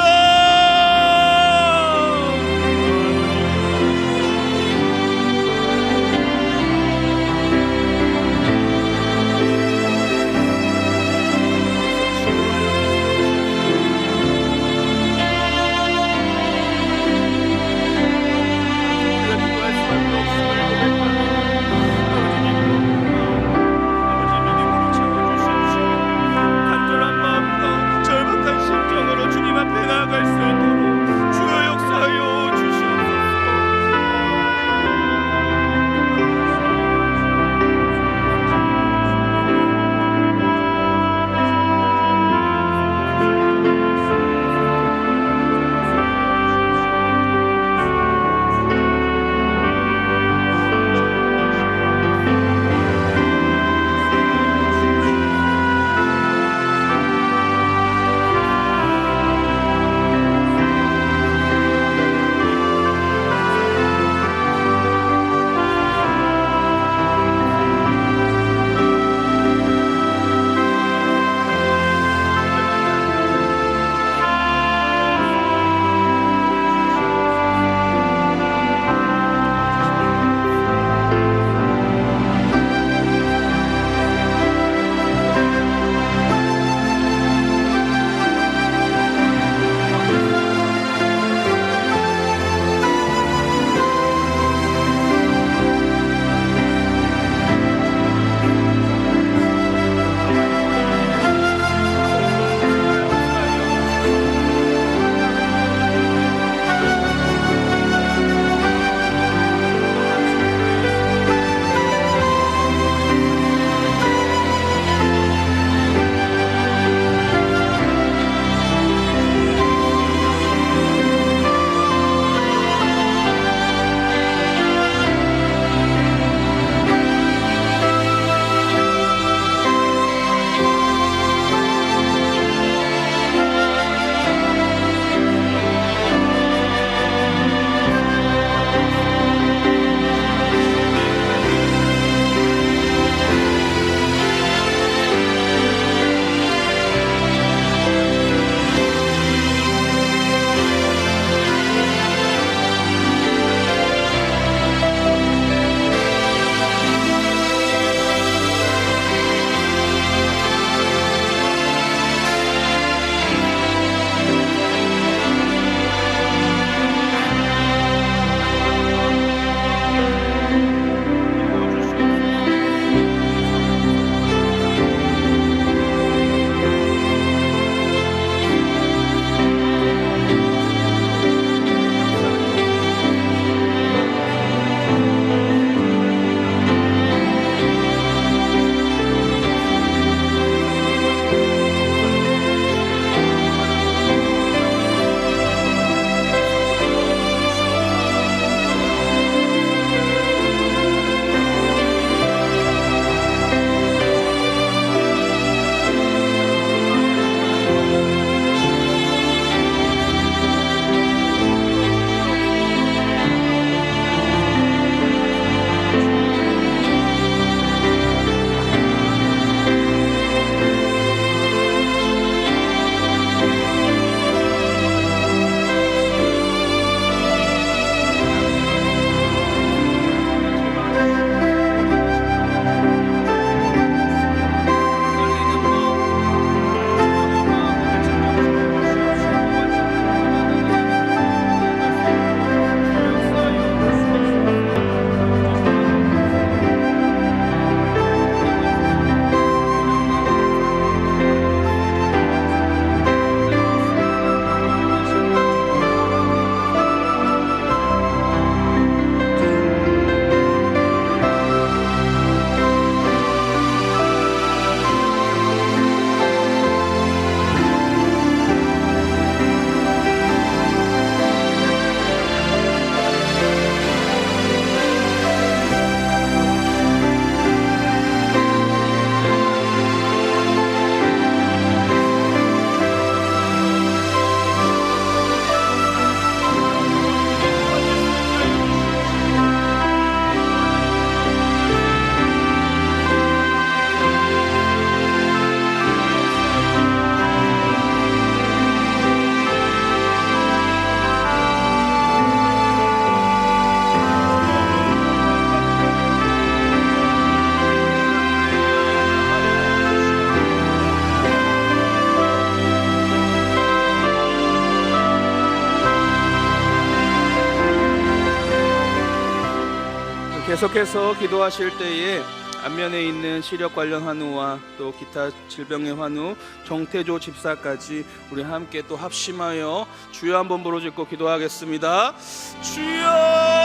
계속해서 기도하실 때에 앞면에 있는 시력 관련 환우와 또 기타 질병의 환우, 정태조 집사까지 우리 함께 또 합심하여 주여 한번 부르짖고 기도하겠습니다. 주여!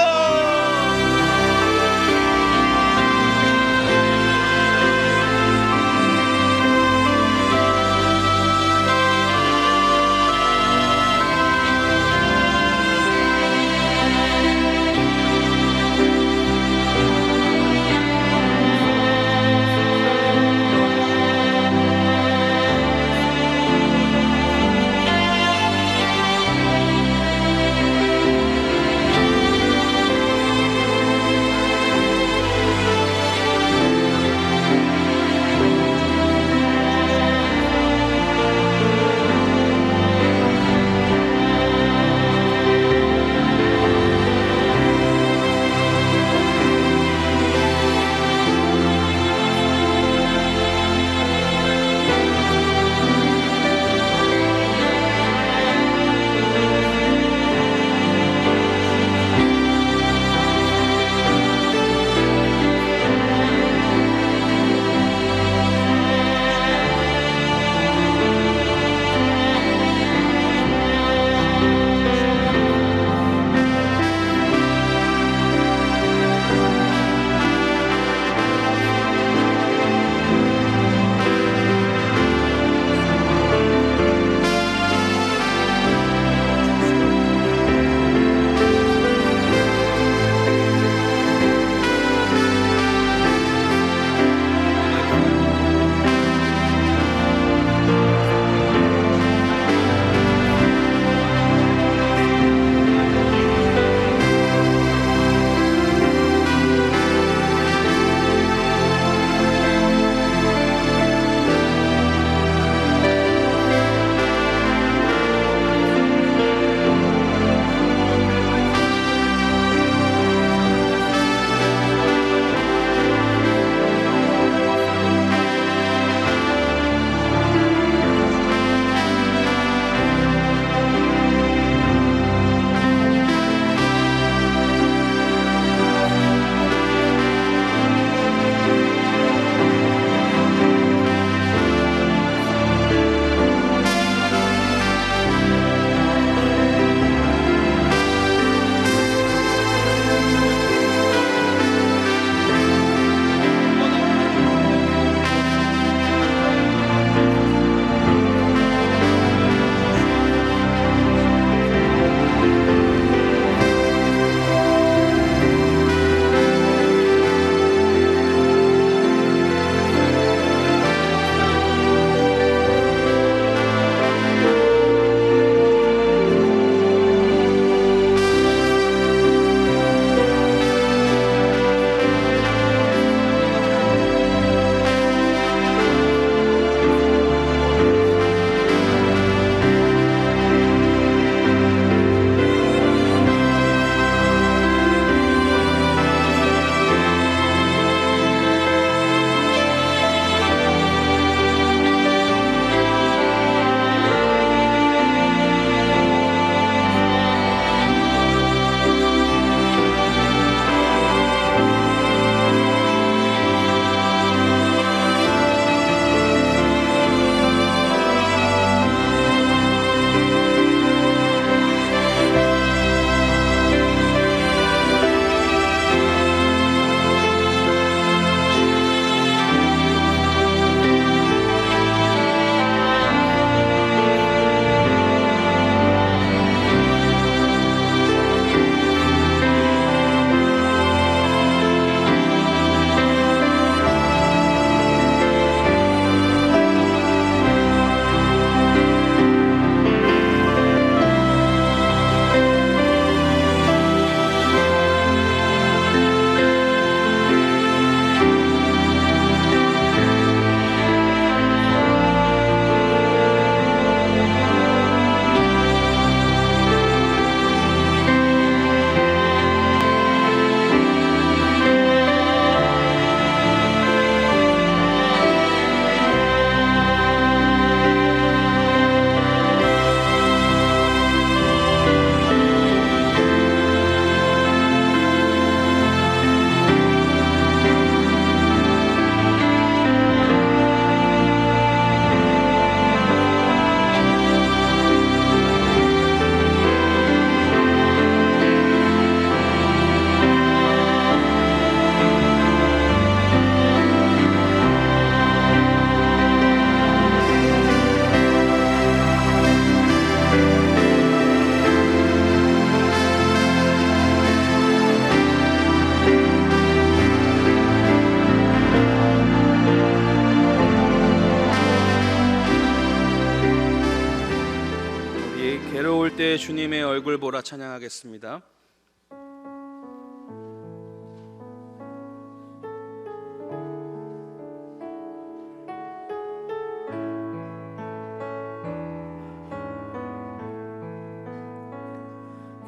괴로울 때 주님의 얼굴 보라 찬양하겠습니다.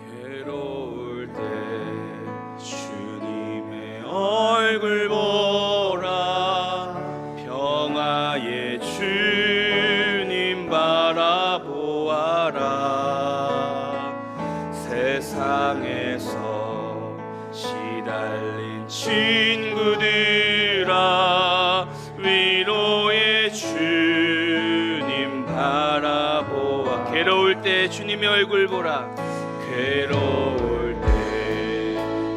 괴로울 때 주님의 얼굴 보라 평화의 주님 바라보아라 세상에서 시달린 친구들아 위로의 주님 바라보아 괴로울 때 주님의 얼굴 보라 괴로울 때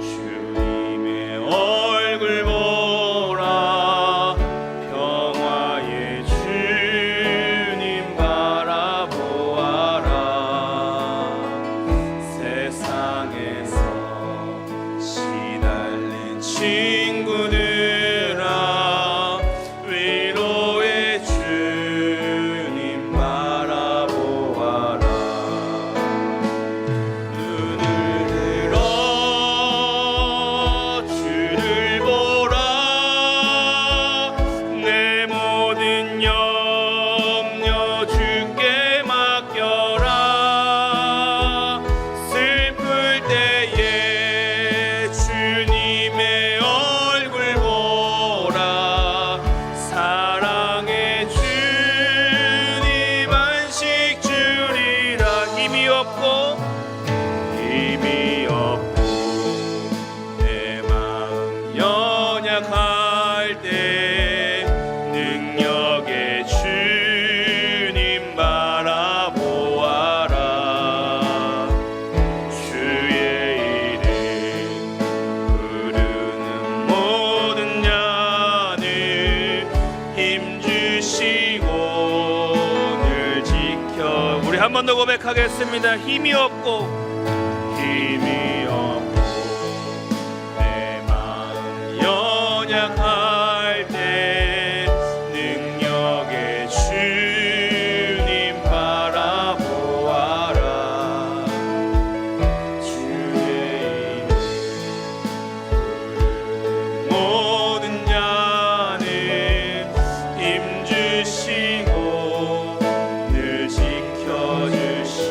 주님의 얼굴 보라 평화의 주님 바라보아라 세상에서 시달린 친구들아 위로의 주님 바라보아라 힘이 없고 내 마음 연약할 때 능력의 주님 바라보아라 주의 이름 부르는 모든 자는 힘주시고 늘 지켜 우리 한 번 더 고백하겠습니다. 힘이 없고 내 마음 연약할 때 능력의 주님 바라보아라 주의 이름 부르는 모든 자는 힘주시고 늘 지켜주시고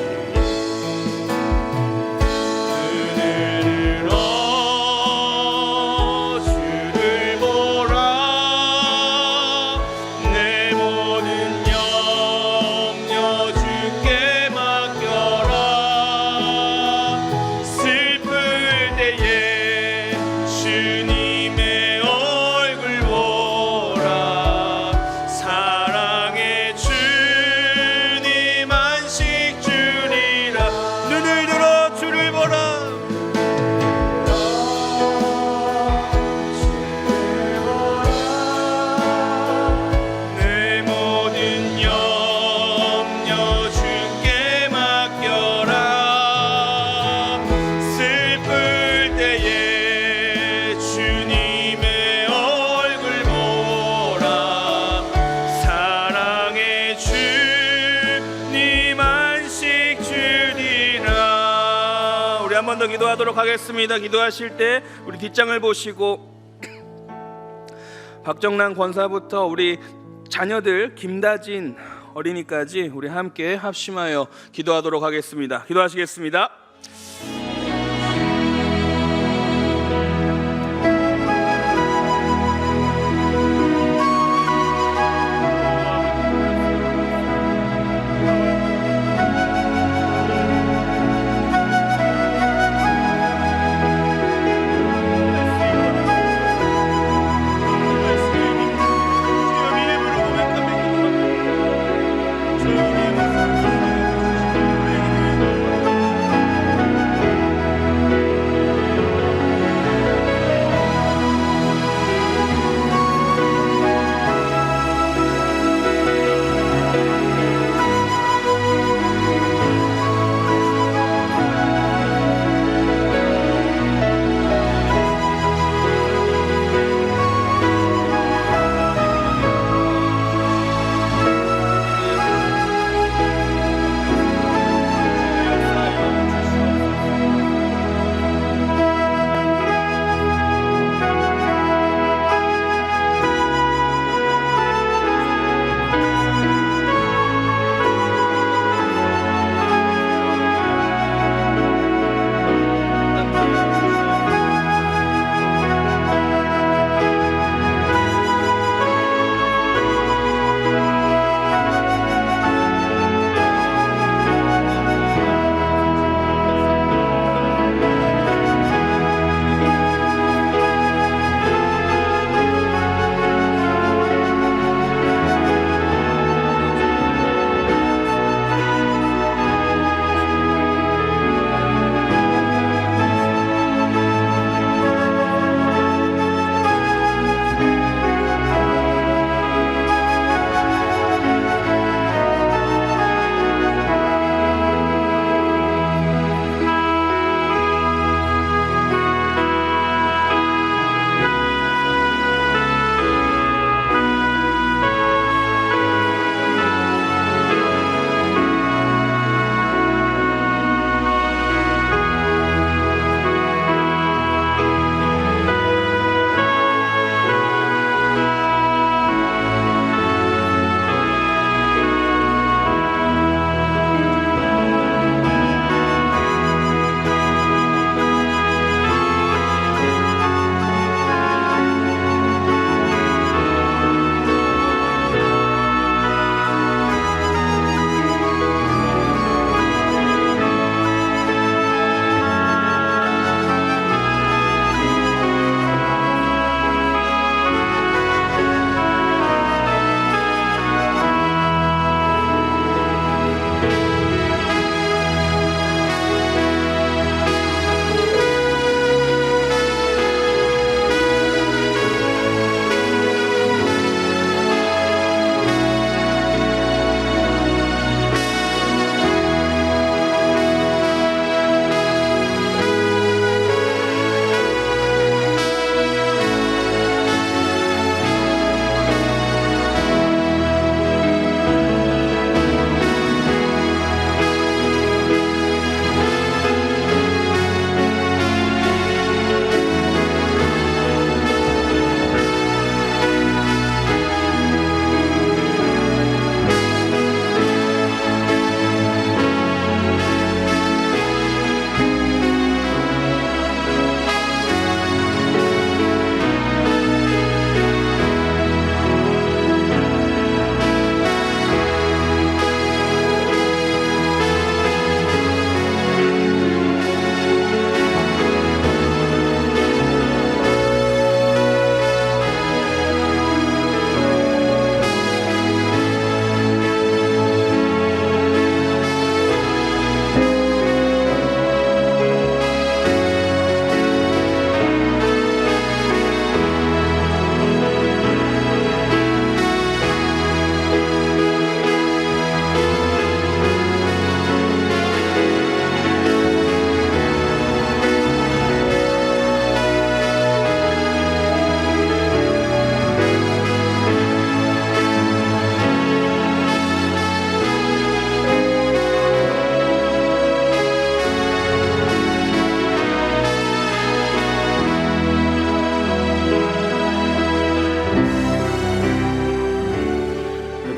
한 번 더 기도하도록 하겠습니다. 기도하실 때 우리 뒷장을 보시고 박정란 권사부터 우리 자녀들 김다진 어린이까지 우리 함께 합심하여 기도하도록 하겠습니다. 기도하시겠습니다.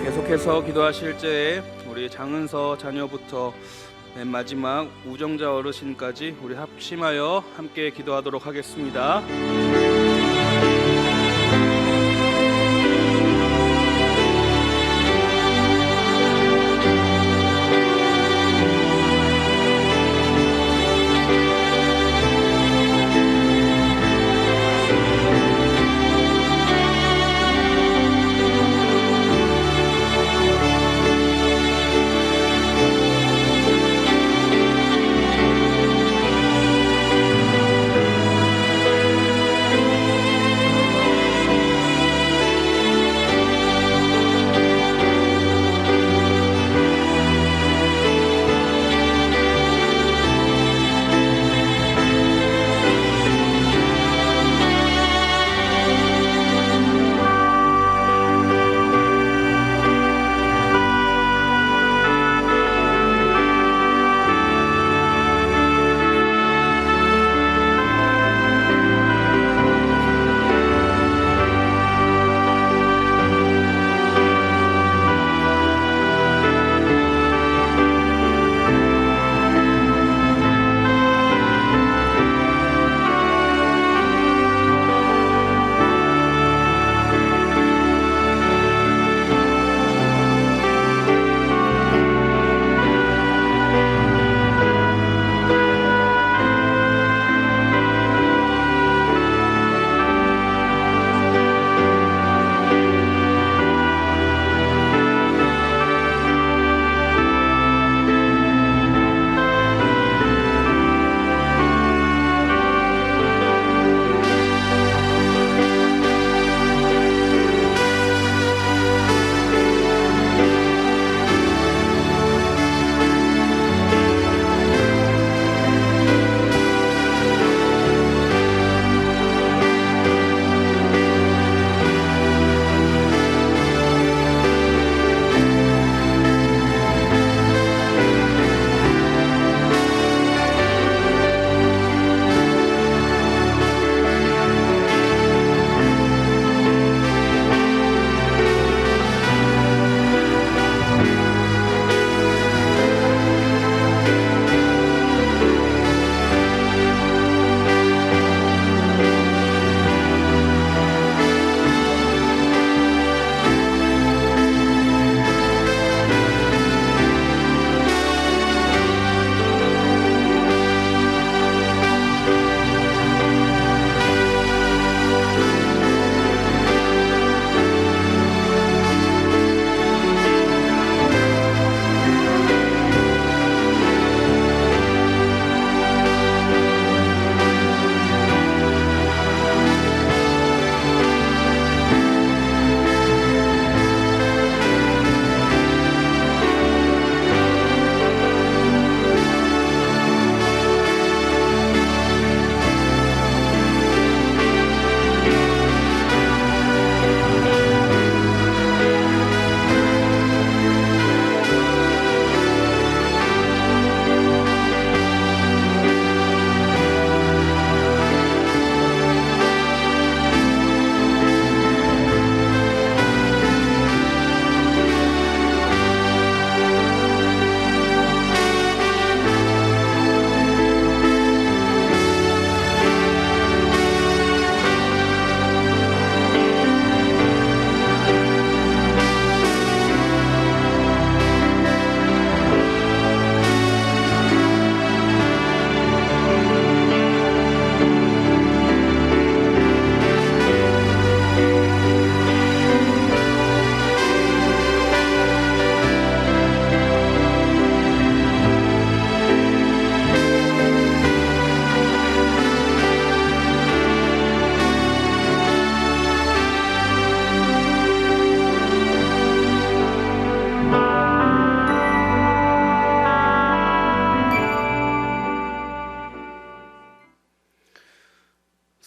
계속해서 기도하실 때에 우리 장은서 자녀부터 맨 마지막 우정자 어르신까지 우리 합심하여 함께 기도하도록 하겠습니다.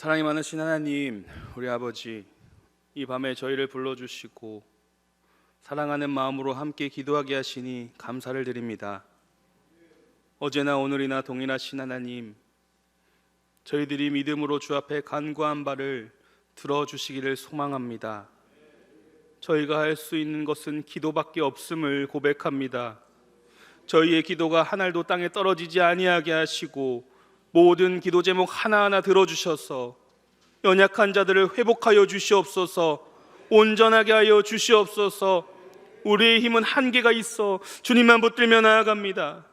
사랑이 많으신 하나님, 우리 아버지, 이 밤에 저희를 불러주시고 사랑하는 마음으로 함께 기도하게 하시니 감사를 드립니다. 어제나 오늘이나 동일하신 하나님, 저희들이 믿음으로 주 앞에 간구한 바를 들어주시기를 소망합니다. 저희가 할 수 있는 것은 기도밖에 없음을 고백합니다. 저희의 기도가 한 알도 땅에 떨어지지 아니하게 하시고 모든 기도 제목 하나하나 들어주셔서 연약한 자들을 회복하여 주시옵소서. 온전하게 하여 주시옵소서. 우리의 힘은 한계가 있어 주님만 붙들며 나아갑니다.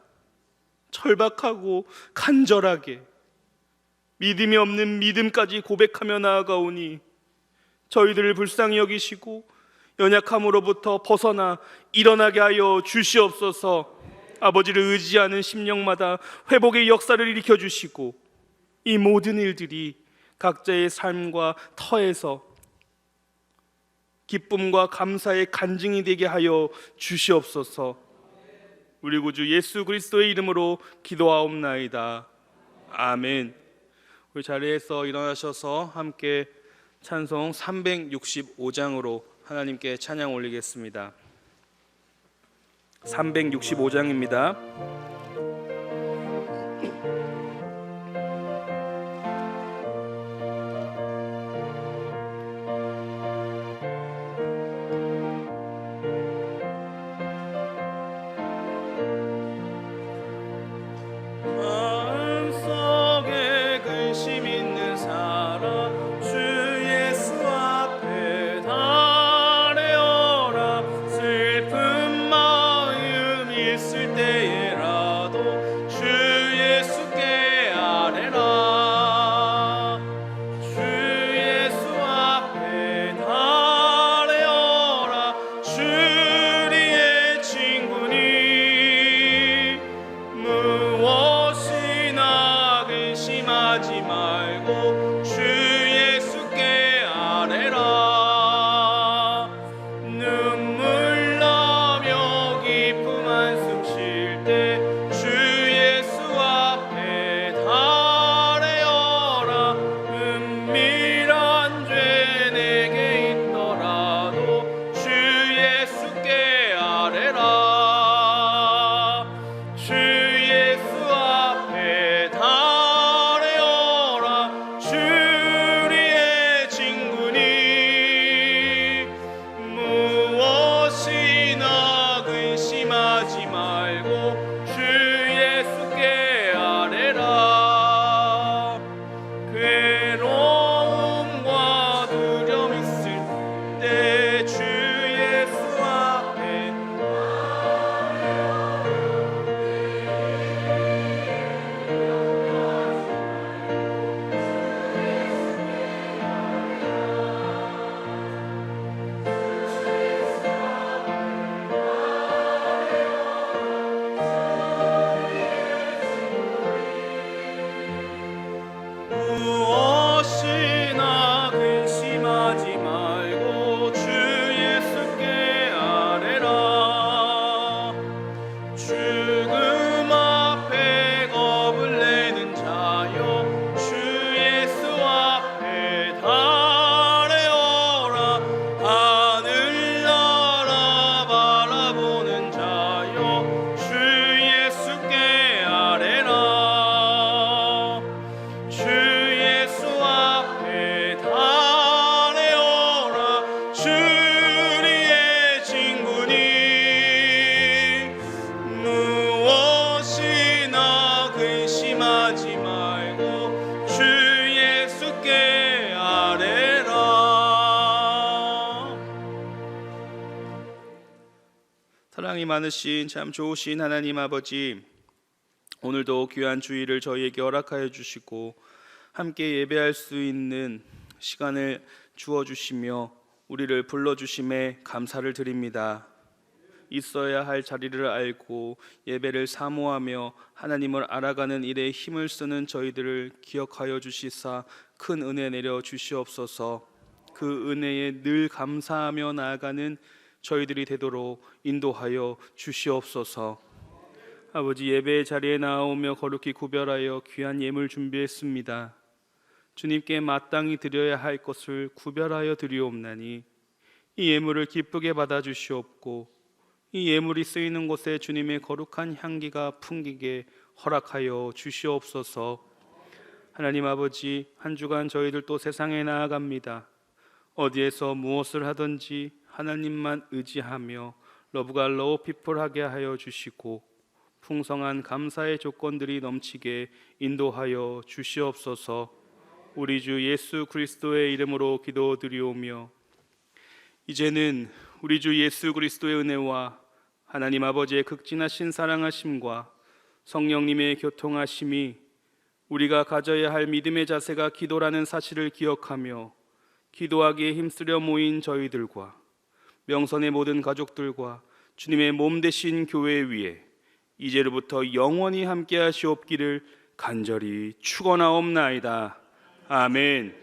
절박하고 간절하게 믿음이 없는 믿음까지 고백하며 나아가오니 저희들을 불쌍히 여기시고 연약함으로부터 벗어나 일어나게 하여 주시옵소서. 아버지를 의지하는 심령마다 회복의 역사를 일으켜 주시고 이 모든 일들이 각자의 삶과 터에서 기쁨과 감사의 간증이 되게 하여 주시옵소서. 우리 구주 예수 그리스도의 이름으로 기도하옵나이다. 아멘. 우리 자리에서 일어나셔서 함께 찬송 365장으로 하나님께 찬양 올리겠습니다. 365장입니다. 마음속에 근심 있는 사람 주 예수 앞에 달래어라. 슬픈 마음 있을 때에라도 주 예수께 아뢰라. 주 예수 앞에 달래어라. 주리의 친구니 무엇이나 근심하지 말고 주 예수께 아뢰라. 눈물 나며 깊은 한숨 쉴 때 주 예수 앞에 달래어라. 은밀한 죄 내게 있더라도 주 예수께 아뢰라. 주 예수 앞에 달래어라. 주리의 친구니 무엇이나 근심하지 말고 주 예수께 아뢰라. 괴로움과 두려움 있을 때 주 예수 앞에 무엇이나 근심하지 말고 주 예수께 아뢰라. 죽음 앞에 겁을 내는 자여 주 예수 앞에 달래어라. 하늘나라 바라보는 자여 주 예수께 아뢰라. 주 예수 앞에 달래어라. 주리의 친구니 무엇이나 근심하지 말고 주 예수께 아뢰라. 사랑이 많으신 참 좋으신 하나님 아버지, 오늘도 귀한 주일을 저희에게 허락하여 주시고 함께 예배할 수 있는 시간을 주어주시며 우리를 불러주심에 감사를 드립니다. 있어야 할 자리를 알고 예배를 사모하며 하나님을 알아가는 일에 힘을 쓰는 저희들을 기억하여 주시사 큰 은혜 내려 주시옵소서. 그 은혜에 늘 감사하며 나아가는 저희들이 되도록 인도하여 주시옵소서. 아버지, 예배의 자리에 나오며 거룩히 구별하여 귀한 예물 준비했습니다. 주님께 마땅히 드려야 할 것을 구별하여 드리옵나니 이 예물을 기쁘게 받아 주시옵고 이 예물이 쓰이는 곳에 주님의 거룩한 향기가 풍기게 허락하여 주시옵소서. 하나님 아버지, 한 주간 저희들 또 세상에 나아갑니다. 어디에서 무엇을 하든지 하나님만 의지하며 러브가 러브피플하게 하여 주시고 풍성한 감사의 조건들이 넘치게 인도하여 주시옵소서. 우리 주 예수 그리스도의 이름으로 기도드리오며 이제는 우리 주 예수 그리스도의 은혜와 하나님 아버지의 극진하신 사랑하심과 성령님의 교통하심이 우리가 가져야 할 믿음의 자세가 기도라는 사실을 기억하며 기도하기에 힘쓰려 모인 저희들과 명선의 모든 가족들과 주님의 몸 되신 교회 위에 이제로부터 영원히 함께 하시옵기를 간절히 축원하옵나이다. 아멘.